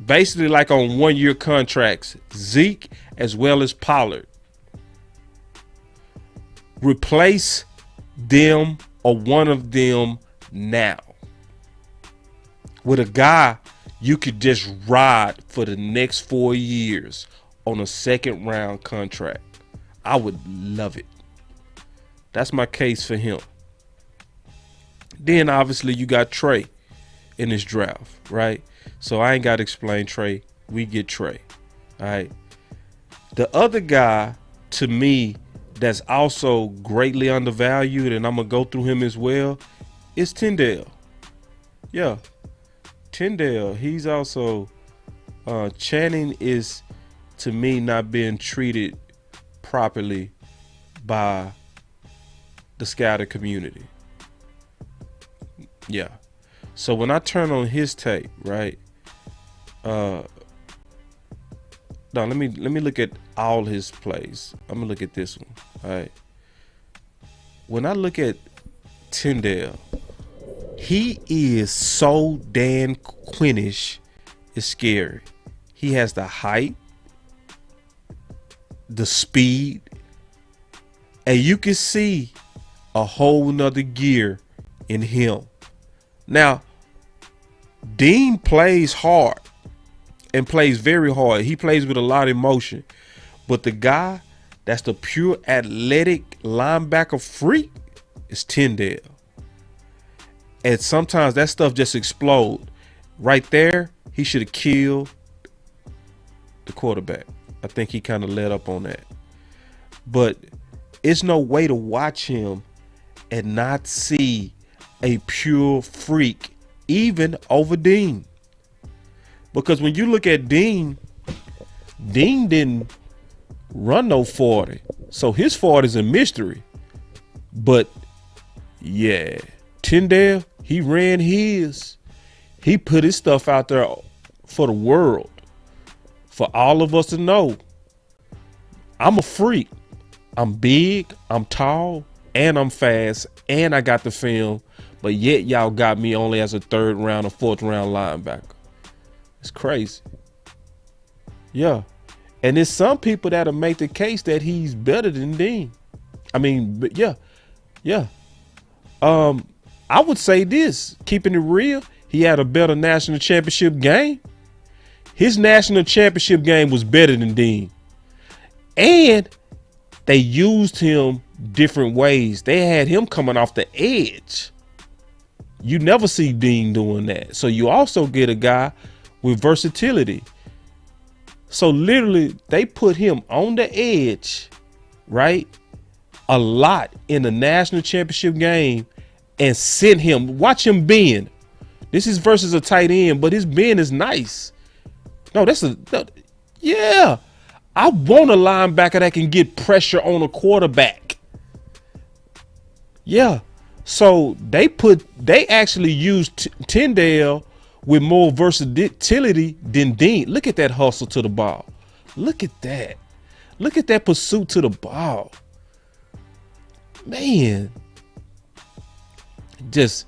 basically like on 1-year contracts, Zeke as well as Pollard. Replace them or one of them now with a guy you could just ride for the next 4 years on a 2nd round contract. I would love it. That's my case for him. Then obviously you got Trey in this draft, right? So I ain't got to explain Trey. We get Trey. All right. The other guy to me that's also greatly undervalued, and I'm going to go through him as well, is Tyndale. Yeah. Tyndale. He's also, Channing is to me not being treated properly by the scouting community. Yeah. So when I turn on his tape, right? No, let me look at all his plays. I'm gonna look at this one. All right. When I look at Tyndale, he is so Dan Quinn-ish, it's scary. He has the height, the speed, and you can see a whole nother gear in him. Now, Dean plays hard and plays very hard. He plays with a lot of emotion. But the guy that's the pure athletic linebacker freak is Tyndale. And sometimes that stuff just explode. Right there, he should have killed the quarterback. I think he kind of let up on that. But it's no way to watch him and not see a pure freak, even over Dean. Because when you look at Dean didn't run no 40. So his 40 is a mystery. But yeah, Tyndale, he ran his. He put his stuff out there for the world, for all of us to know. I'm a freak. I'm big, I'm tall, and I'm fast, and I got the film, but yet y'all got me only as a 3rd round or 4th round linebacker. It's crazy. Yeah. And there's some people that'll make the case that he's better than Dean. I mean, but yeah. I would say this, keeping it real, he had a better national championship game. His national championship game was better than Dean. And they used him different ways. They had him coming off the edge. You never see Dean doing that. So you also get a guy with versatility. So literally they put him on the edge, right? A lot in the national championship game and sent him. Watch him bend. This is versus a tight end, but his bend is nice. No, yeah. I want a linebacker that can get pressure on a quarterback. Yeah. So they actually used Tyndale with more versatility than Dean. Look at that hustle to the ball. Look at that. Look at that pursuit to the ball. Man. Just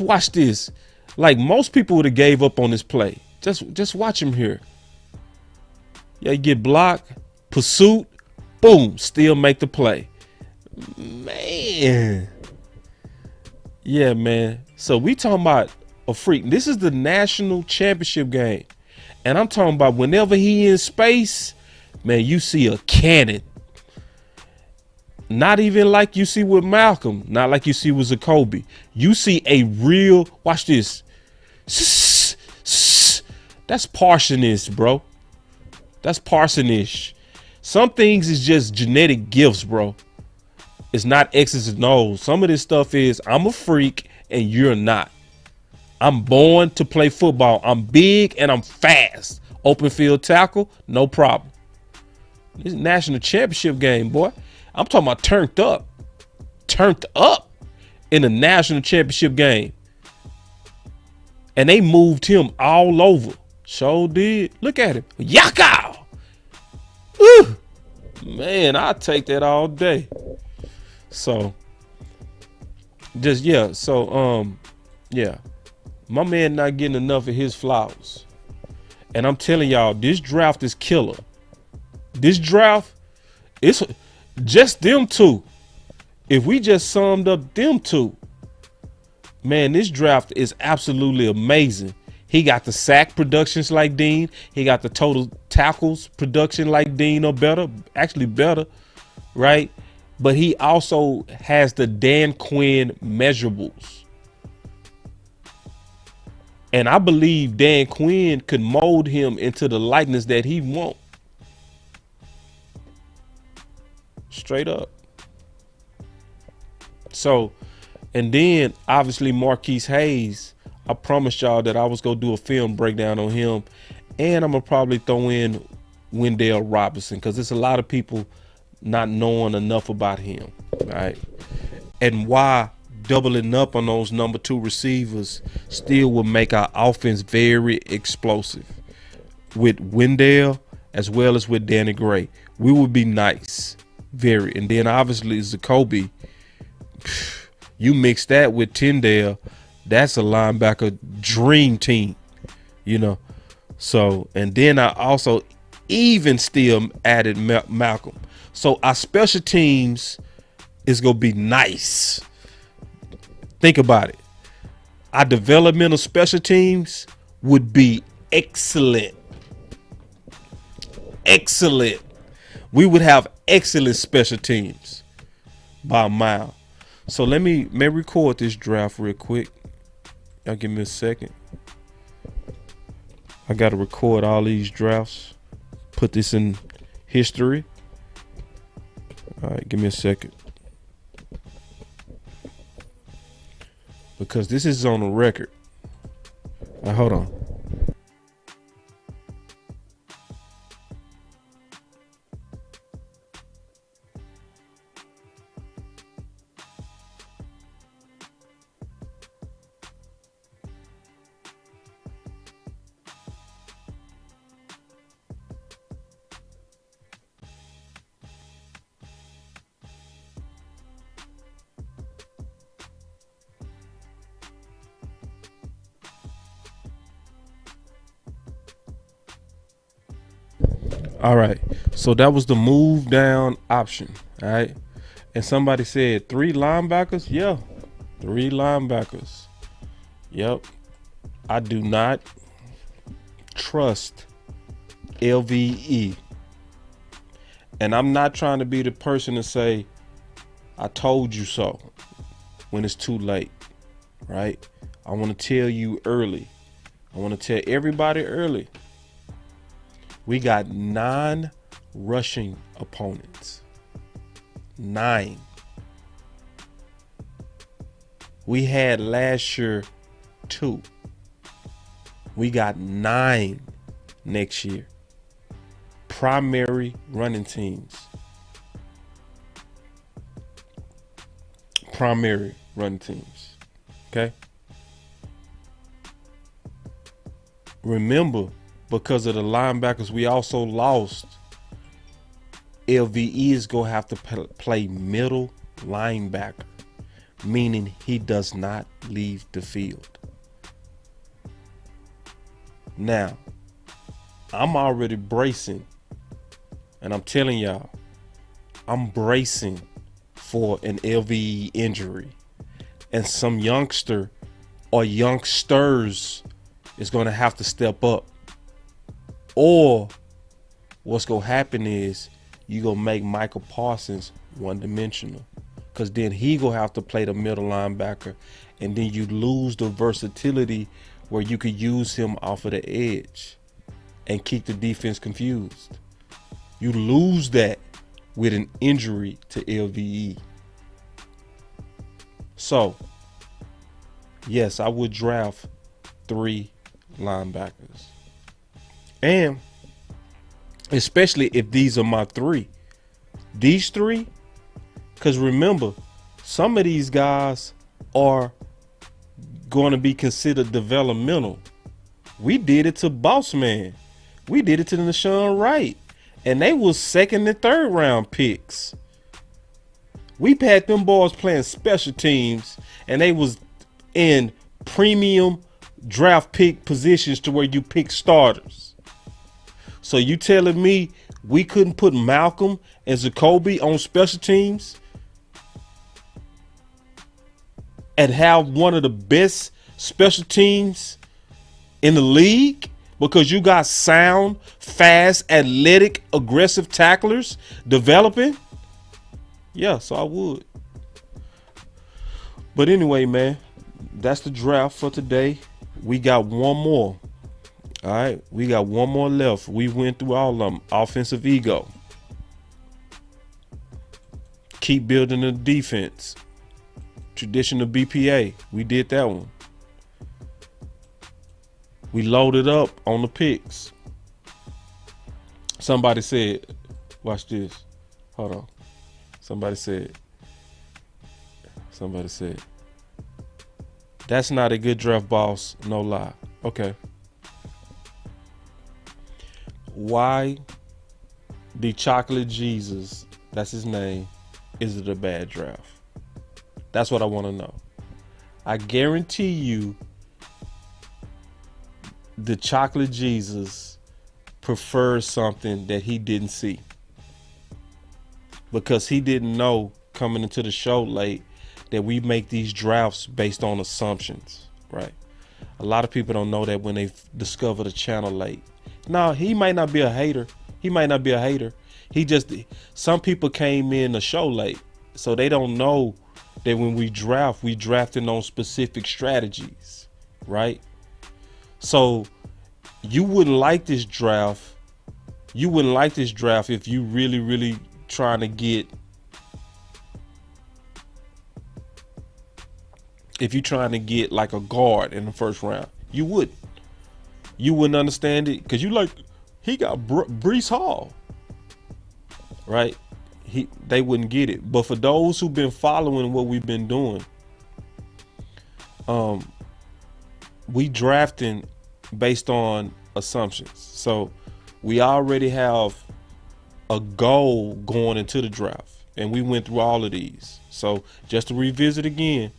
watch this. Like most people would have gave up on this play. Just watch him here. Yeah, you get blocked, pursuit, boom, still make the play. Man. Yeah, man. So we talking about a freak. This is the national championship game. And I'm talking about whenever he in space, man, you see a cannon. Not even like you see with Malcolm. Not like you see with Zakoby. You see a real, watch this. That's parsonage, bro. That's parsonage. Some things is just genetic gifts, bro. It's not X's and O's. Some of this stuff is I'm a freak and you're not. I'm born to play football. I'm big and I'm fast. Open field tackle, no problem. This is national championship game, boy. I'm talking about turned up in the national championship game. And they moved him all over. Sure did. Look at him. Yaka! Woo! Man, I'll take that all day. So, yeah. My man not getting enough of his flowers. And I'm telling y'all, this draft is killer. This draft, it's just them two. If we just summed up them two, man, this draft is absolutely amazing. He got the sack productions like Dean. He got the total tackles production like Dean or better, actually better, right? But he also has the Dan Quinn measurables. And I believe Dan Quinn could mold him into the likeness that he wants. Straight up. So, and then obviously Marquise Hayes, I promised y'all that I was going to do a film breakdown on him. And I'm going to probably throw in Wendell Robinson because there's a lot of people not knowing enough about him, right? And why doubling up on those number 2 receivers still will make our offense very explosive. With Wendell as well as with Danny Gray, we would be nice, very. And then obviously Zakoby, you mix that with Tyndale, that's a linebacker dream team, you know. So, and then I also even still added Malcolm. So our special teams is going to be nice. Think about it. Our developmental special teams would be excellent. Excellent. We would have excellent special teams by a mile. So let me record this draft real quick. Y'all give me a second. I got to record all these drafts. Put this in history. All right, give me a second. Because this is on the record. All right, hold on. All right, so that was the move down option. All right, and somebody said 3 linebackers. Yeah, 3 linebackers. Yep, I do not trust LVE, and I'm not trying to be the person to say I told you so when it's too late. Right? I want to tell you early. I want to tell everybody early. We got 9 rushing opponents. 9. We had last year 2. We got 9 next year. Primary running teams. Primary running teams. Okay? Remember, because of the linebackers, we also lost. LVE is going to have to play middle linebacker, meaning he does not leave the field. Now, I'm already bracing, and I'm telling y'all, I'm bracing for an LVE injury, and some youngster or youngsters is going to have to step up. Or what's going to happen is you're going to make Michael Parsons one-dimensional, because then he going to have to play the middle linebacker, and then you lose the versatility where you could use him off of the edge and keep the defense confused. You lose that with an injury to LVE. So, yes, I would draft 3 linebackers. And especially if these are my 3. These 3, because remember, some of these guys are going to be considered developmental. We did it to Boss Man. We did it to Nashawn Wright. And they was 2nd and 3rd round picks. We've had them boys playing special teams, and they was in premium draft pick positions to where you pick starters. So you telling me we couldn't put Malcolm and Zakoby on special teams and have one of the best special teams in the league because you got sound, fast, athletic, aggressive tacklers developing? Yeah, so I would. But anyway, man, that's the draft for today. We got one more. All right, we got one more left. We went through all of them. Offensive ego. Keep building the defense. Traditional BPA. We did that one. We loaded up on the picks. Somebody said, watch this. Hold on. Somebody said, that's not a good draft, boss. No lie. Okay. Why the Chocolate Jesus, that's his name, is it a bad draft? That's what I want to know. I guarantee you the Chocolate Jesus prefers something that he didn't see, because he didn't know coming into the show late that we make these drafts based on assumptions, right? A lot of people don't know that when they discover the channel late. No, he might not be a hater. He just, some people came in the show late, so they don't know that when we draft, we drafting on specific strategies, right? So you wouldn't like this draft. You wouldn't like this draft if you really trying to get, like a guard in the first round. You wouldn't. You wouldn't understand it because he got Breece Hall, right? They wouldn't get it. But for those who've been following what we've been doing, we drafting based on assumptions. So we already have a goal going into the draft, and we went through all of these. So just to revisit again,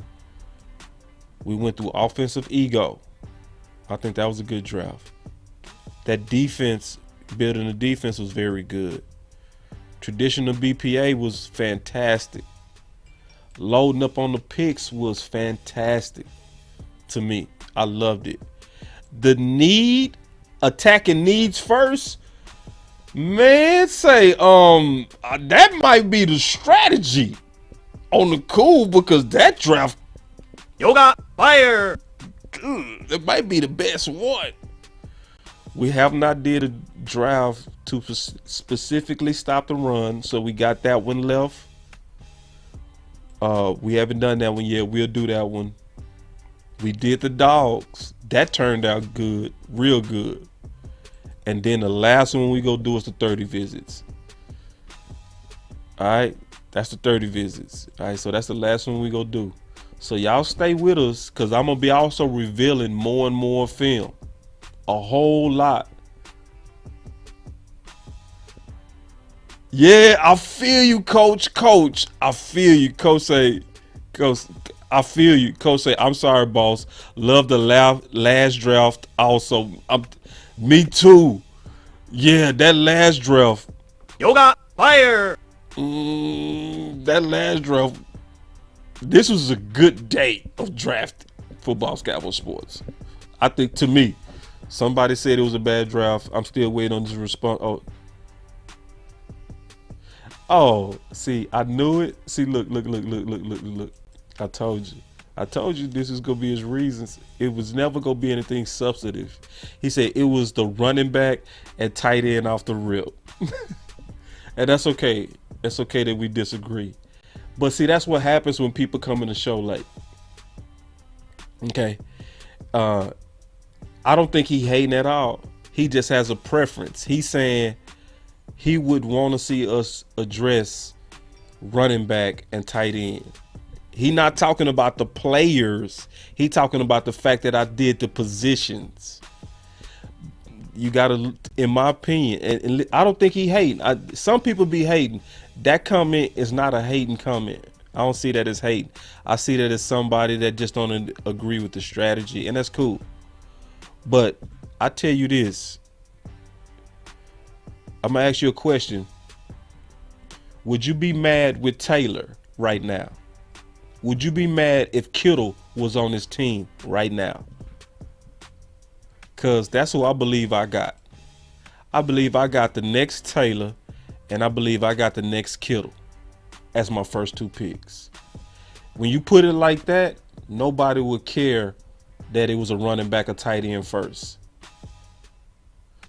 we went through offensive ego. I think that was a good draft. That defense, building the defense was very good. Traditional BPA was fantastic. Loading up on the picks was fantastic to me. I loved it. The attacking needs first, man, that might be the strategy on the cool, because that draft, Yoga fire. it might be the best one. We have not did a draft to specifically stop the run, so we got that one left. We haven't done that one yet. We'll do that one. We did the dogs. That turned out good, real good. And then the last one we go do is the 30 visits. All right, that's the 30 visits. All right, so that's the last one we go do. So y'all stay with us, because I'm gonna be also revealing more and more film, a whole lot. Yeah, I feel you, Coach. I feel you, Coach. I feel you, Coach. I'm sorry, boss. Love the last draft. Also, me too. Yeah, that last draft. Yoga fire. That last draft. This was a good day of drafting for Boss Cowboy Sports. I think, to me, somebody said it was a bad draft. I'm still waiting on this response. Oh, see, I knew it. See, look. I told you this is gonna be his reasons. It was never gonna be anything substantive. He said it was the running back and tight end off the rip. And that's okay. It's okay that we disagree. But see, that's what happens when people come in the show late. Okay. I don't think he hating at all. He just has a preference. He's saying he would want to see us address running back and tight end. He not talking about the players. He talking about the fact that I did the positions. You gotta, in my opinion, and I don't think he hating. Some people be hating. That comment is not a hating comment. I don't see that as hate. I see that as somebody that just don't agree with the strategy, and that's cool. But I tell you this, I'm gonna ask you a question. Would you be mad with Taylor right now? Would you be mad if Kittle was on his team right now? Because that's who I believe I got. I believe I got the next Taylor, and I believe I got the next Kittle as my first two picks. When you put it like that, nobody would care that it was a running back or tight end first.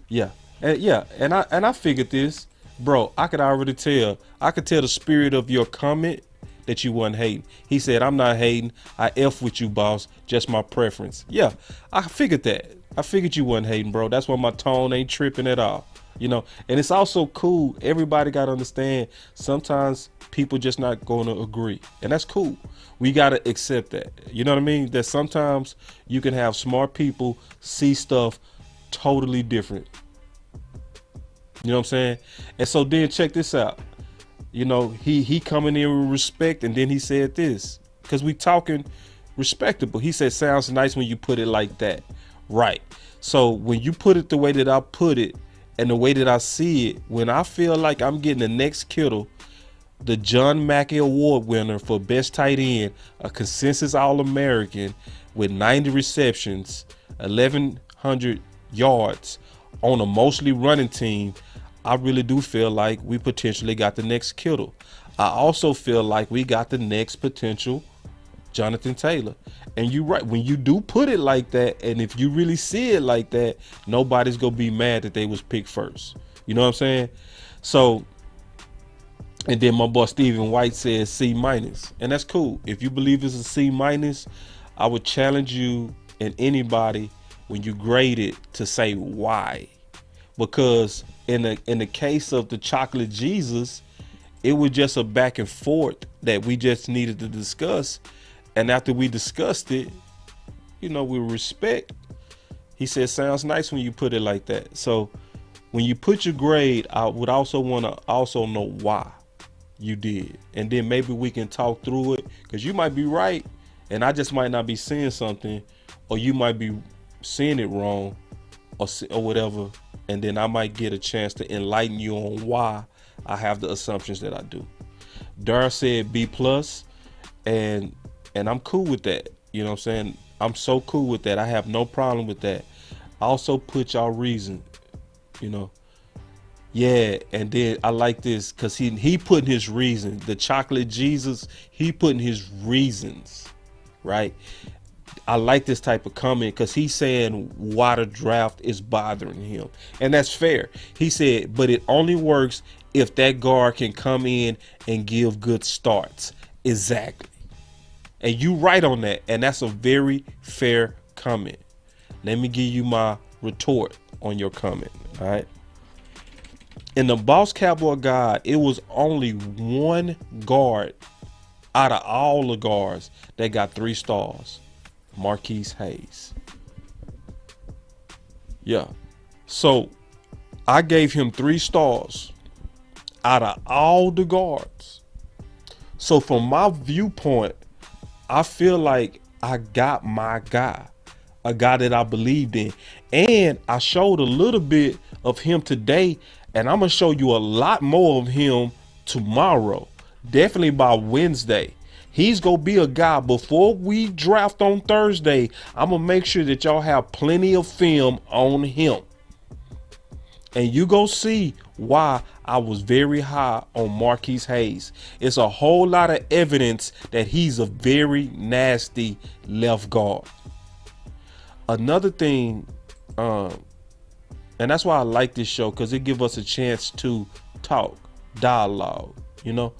Yeah. And I figured this, bro. I could already tell. I could tell the spirit of your comment that you wasn't hating. He said, I'm not hating. I F with you, boss. Just my preference. Yeah, I figured that. I figured you wasn't hating, bro. That's why my tone ain't tripping at all. You know, and it's also cool. Everybody got to understand, sometimes people just not going to agree. And that's cool. We got to accept that. You know what I mean? That sometimes you can have smart people see stuff totally different. You know what I'm saying? And so then check this out. You know, he coming in with respect, and then he said this, because we talking respectable. He said, sounds nice when you put it like that. Right. So when you put it the way that I put it and the way that I see it, when I feel like I'm getting the next Kittle, the John Mackey Award winner for best tight end, a consensus All-American with 90 receptions, 1,100 yards on a mostly running team, I really do feel like we potentially got the next Kittle. I also feel like we got the next potential Jonathan Taylor. And you're right, when you do put it like that, and if you really see it like that, nobody's gonna be mad that they was picked first. You know what I'm saying? So, and then my boy Stephen White says C minus, and that's cool. If you believe it's a C minus, I would challenge you and anybody when you grade it to say why. Because in the case of the Chocolate Jesus, it was just a back and forth that we just needed to discuss. And after we discussed it, you know, with respect, he said, sounds nice when you put it like that. So when you put your grade, I would also want to also know why you did. And then maybe we can talk through it, because you might be right and I just might not be seeing something, or you might be seeing it wrong or whatever. And then I might get a chance to enlighten you on why I have the assumptions that I do. Dar said B plus, and I'm cool with that. You know what I'm saying? I'm so cool with that. I have no problem with that. I also put y'all reason, you know. Yeah, and then I like this because he put his reason. The Chocolate Jesus, he put in his reasons, right? I like this type of comment because he's saying why the draft is bothering him. And that's fair. He said, but it only works if that guard can come in and give good starts. Exactly. And you right on that. And that's a very fair comment. Let me give you my retort on your comment. All right. In the Boss Cowboy guide, it was only one guard out of all the guards that got 3 stars. Marquise Hayes. Yeah. So I gave him 3 stars out of all the guards. So from my viewpoint, I feel like I got my guy, a guy that I believed in. And I showed a little bit of him today, and I'm going to show you a lot more of him tomorrow. Definitely by Wednesday. He's going to be a guy. Before we draft on Thursday, I'm going to make sure that y'all have plenty of film on him. And you go see why I was very high on Marquise Hayes. It's a whole lot of evidence that he's a very nasty left guard. Another thing, and that's why I like this show, because it gives us a chance to talk, dialogue, you know,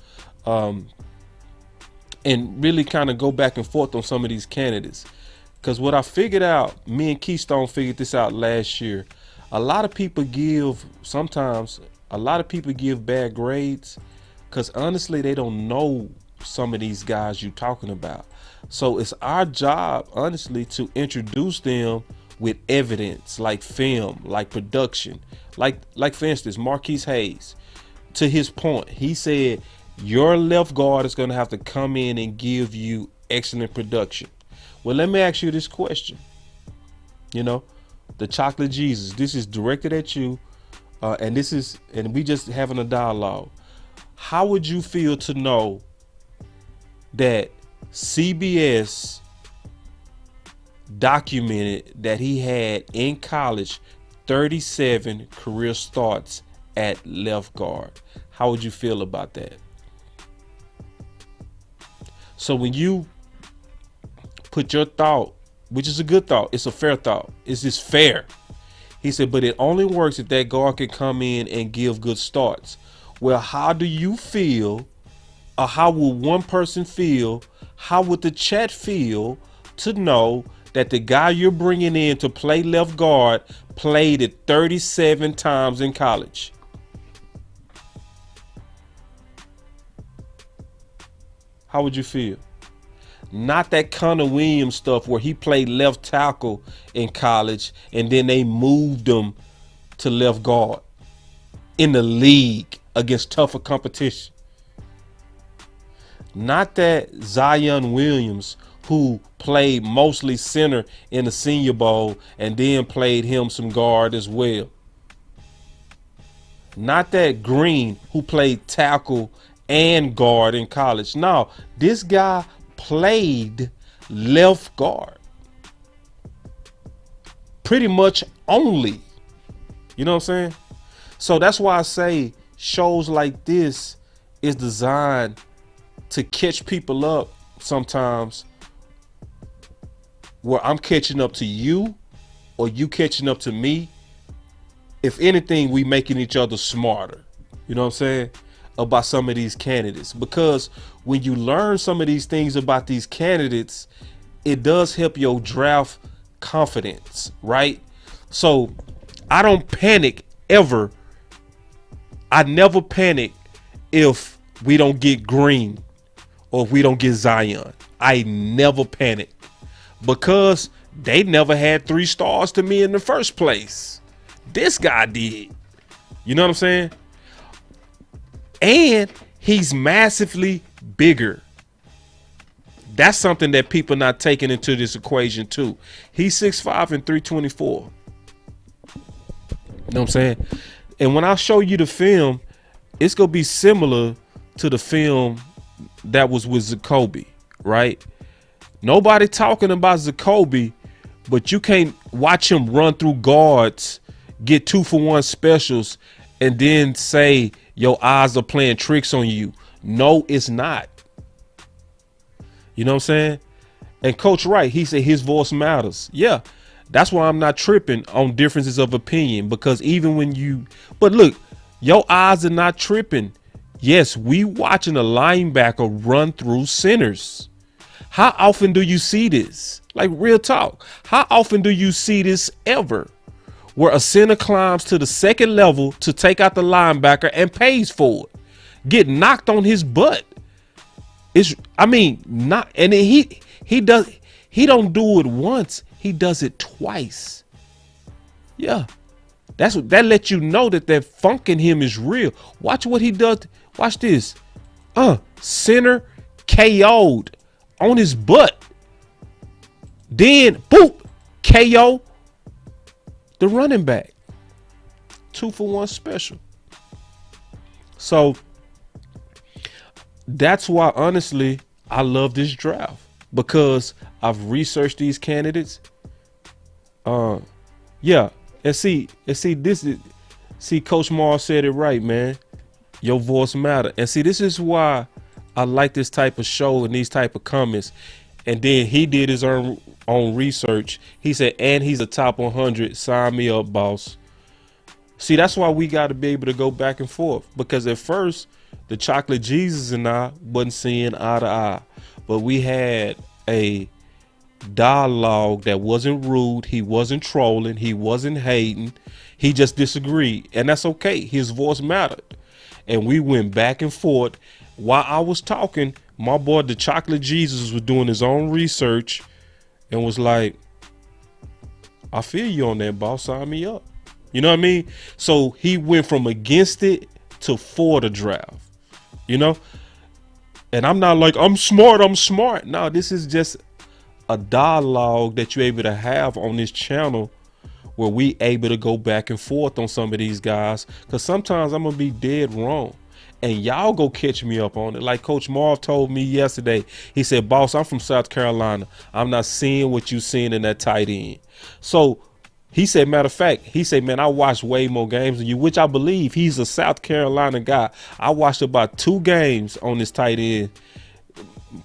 and really kind of go back and forth on some of these candidates. Because what I figured out, me and Keystone figured this out last year. A lot of people give bad grades because honestly, they don't know some of these guys you're talking about. So it's our job, honestly, to introduce them with evidence, like film, like production, like for instance, Marquise Hayes. To his point, he said, your left guard is going to have to come in and give you excellent production. Well, let me ask you this question. You know, the Chocolate Jesus, this is directed at you. And we just having a dialogue. How would you feel to know that CBS documented that he had in college 37 career starts at left guard? How would you feel about that? So when you put your thought, which is a good thought, it's a fair thought, it's just fair. He said, but it only works if that guard can come in and give good starts. Well, how do you feel, or how will one person feel, how would the chat feel to know that the guy you're bringing in to play left guard played it 37 times in college? How would you feel? Not that Connor Williams stuff where he played left tackle in college and then they moved him to left guard in the league against tougher competition. Not that Zion Williams, who played mostly center in the Senior Bowl and then played him some guard as well. Not that Green, who played tackle and guard in college. No, this guy played left guard pretty much only. You know what I'm saying? So that's why I say shows like this is designed to catch people up sometimes where I'm catching up to you or you catching up to me. If anything, we making each other smarter. You know what I'm saying? About some of these candidates. Because when you learn some of these things about these candidates, it does help your draft confidence, right? So I don't panic ever. I never panic if we don't get Green or if we don't get Zion. I never panic because they never had 3 stars to me in the first place. This guy did. You know what I'm saying? And he's massively bigger. That's something that people not taking into this equation too. He's 6'5" and 324. You know what I'm saying? And when I show you the film, it's going to be similar to the film that was with Zakoby, right? Nobody talking about Zakoby, but you can't watch him run through guards, get 2-for-1 specials, and then say your eyes are playing tricks on you. No, it's not. You know what I'm saying? And Coach Wright, he said his voice matters. Yeah, that's why I'm not tripping on differences of opinion, because even when you, but look, your eyes are not tripping. Yes, we watching a linebacker run through centers. How often do you see this? Like, real talk. How often do you see this ever? Where a center climbs to the second level to take out the linebacker and pays for it. Get knocked on his butt. Not, and he don't do it once. He does it twice. Yeah. That lets you know that funk in him is real. Watch what he does. Watch this. Center KO'd on his butt. Then boop, KO the running back. 2-for-1 special. So that's why, honestly, I love this draft, because I've researched these candidates. Yeah. And see, Coach Maul said it right, man. Your voice matter. And see, this is why I like this type of show and these type of comments. And then he did his own research. He said, and he's a top 100. Sign me up, boss. See, that's why we got to be able to go back and forth. Because at first, the Chocolate Jesus and I wasn't seeing eye to eye. But we had a dialogue that wasn't rude. He wasn't trolling. He wasn't hating. He just disagreed. And that's okay. His voice mattered. And we went back and forth. While I was talking, my boy, the Chocolate Jesus, was doing his own research and was like, I feel you on that, boss. Sign me up. You know what I mean? So he went from against it to for the draft, you know? And I'm not like, I'm smart. No, this is just a dialogue that you're able to have on this channel where we able to go back and forth on some of these guys. Because sometimes I'm going to be dead wrong. And y'all go catch me up on it. Like Coach Marv told me yesterday. He said, boss, I'm from South Carolina. I'm not seeing what you seeing in that tight end. So he said, matter of fact, he said, man, I watched way more games than you, which I believe. He's a South Carolina guy. I watched about 2 games on this tight end.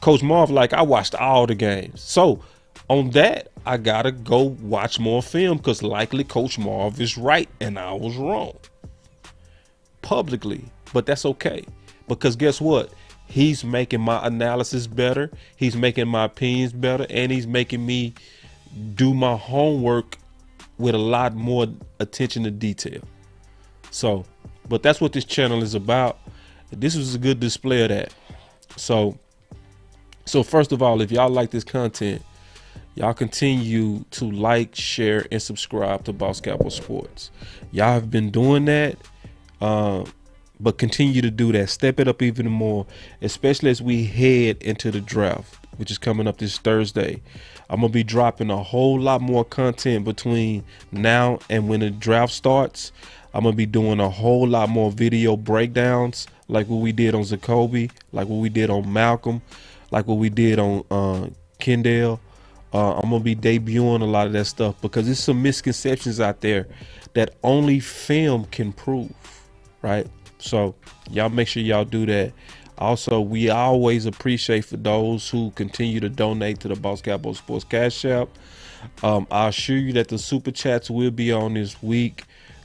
Coach Marv, like, I watched all the games. So on that, I got to go watch more film, because likely Coach Marv is right and I was wrong publicly. But that's okay, because guess what? He's making my analysis better. He's making my opinions better. And he's making me do my homework with a lot more attention to detail. So, but that's what this channel is about. This was a good display of that. So first of all, if y'all like this content, y'all continue to like, share, and subscribe to Boss Cowboy Sports. Y'all have been doing that. But continue to do that. Step it up even more, especially as we head into the draft, which is coming up this Thursday. I'm going to be dropping a whole lot more content between now and when the draft starts. I'm going to be doing a whole lot more video breakdowns, like what we did on Zakoby, like what we did on Malcolm, like what we did on Tyndale. I'm going to be debuting a lot of that stuff, because there's some misconceptions out there that only film can prove, right? So y'all make sure y'all do that. Also, we always appreciate for those who continue to donate to the Boss Cowboy Sports Cash App. I assure you that the super chats will be on this week.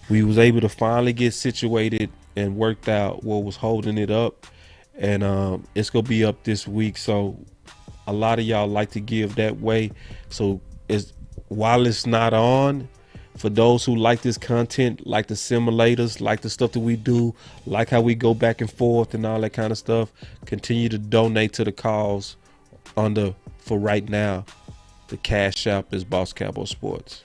We was able to finally get situated and worked out what was holding it up, and it's gonna be up this week. So a lot of y'all like to give that way. So while it's not on, for those who like this content, like the simulators, like the stuff that we do, like how we go back and forth and all that kind of stuff, continue to donate to the cause for right now. The Cash App is Boss Cowboy Sports.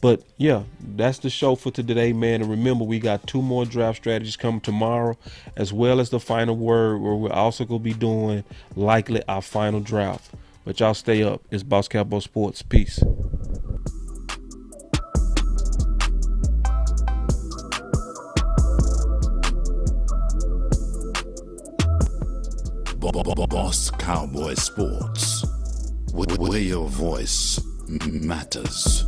But yeah, that's the show for today, man. And remember, we got 2 more draft strategies coming tomorrow, as well as the final word, where we're also going to be doing likely our final draft. But y'all stay up. It's Boss Cowboy Sports. Peace. Boss Cowboy Sports, where your voice matters.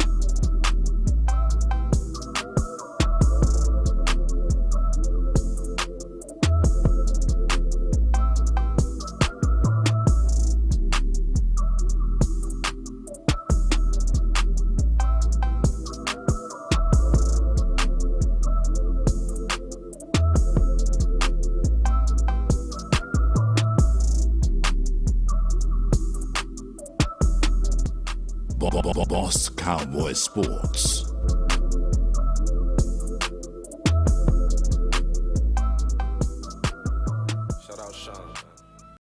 Boss Cowboy Sports.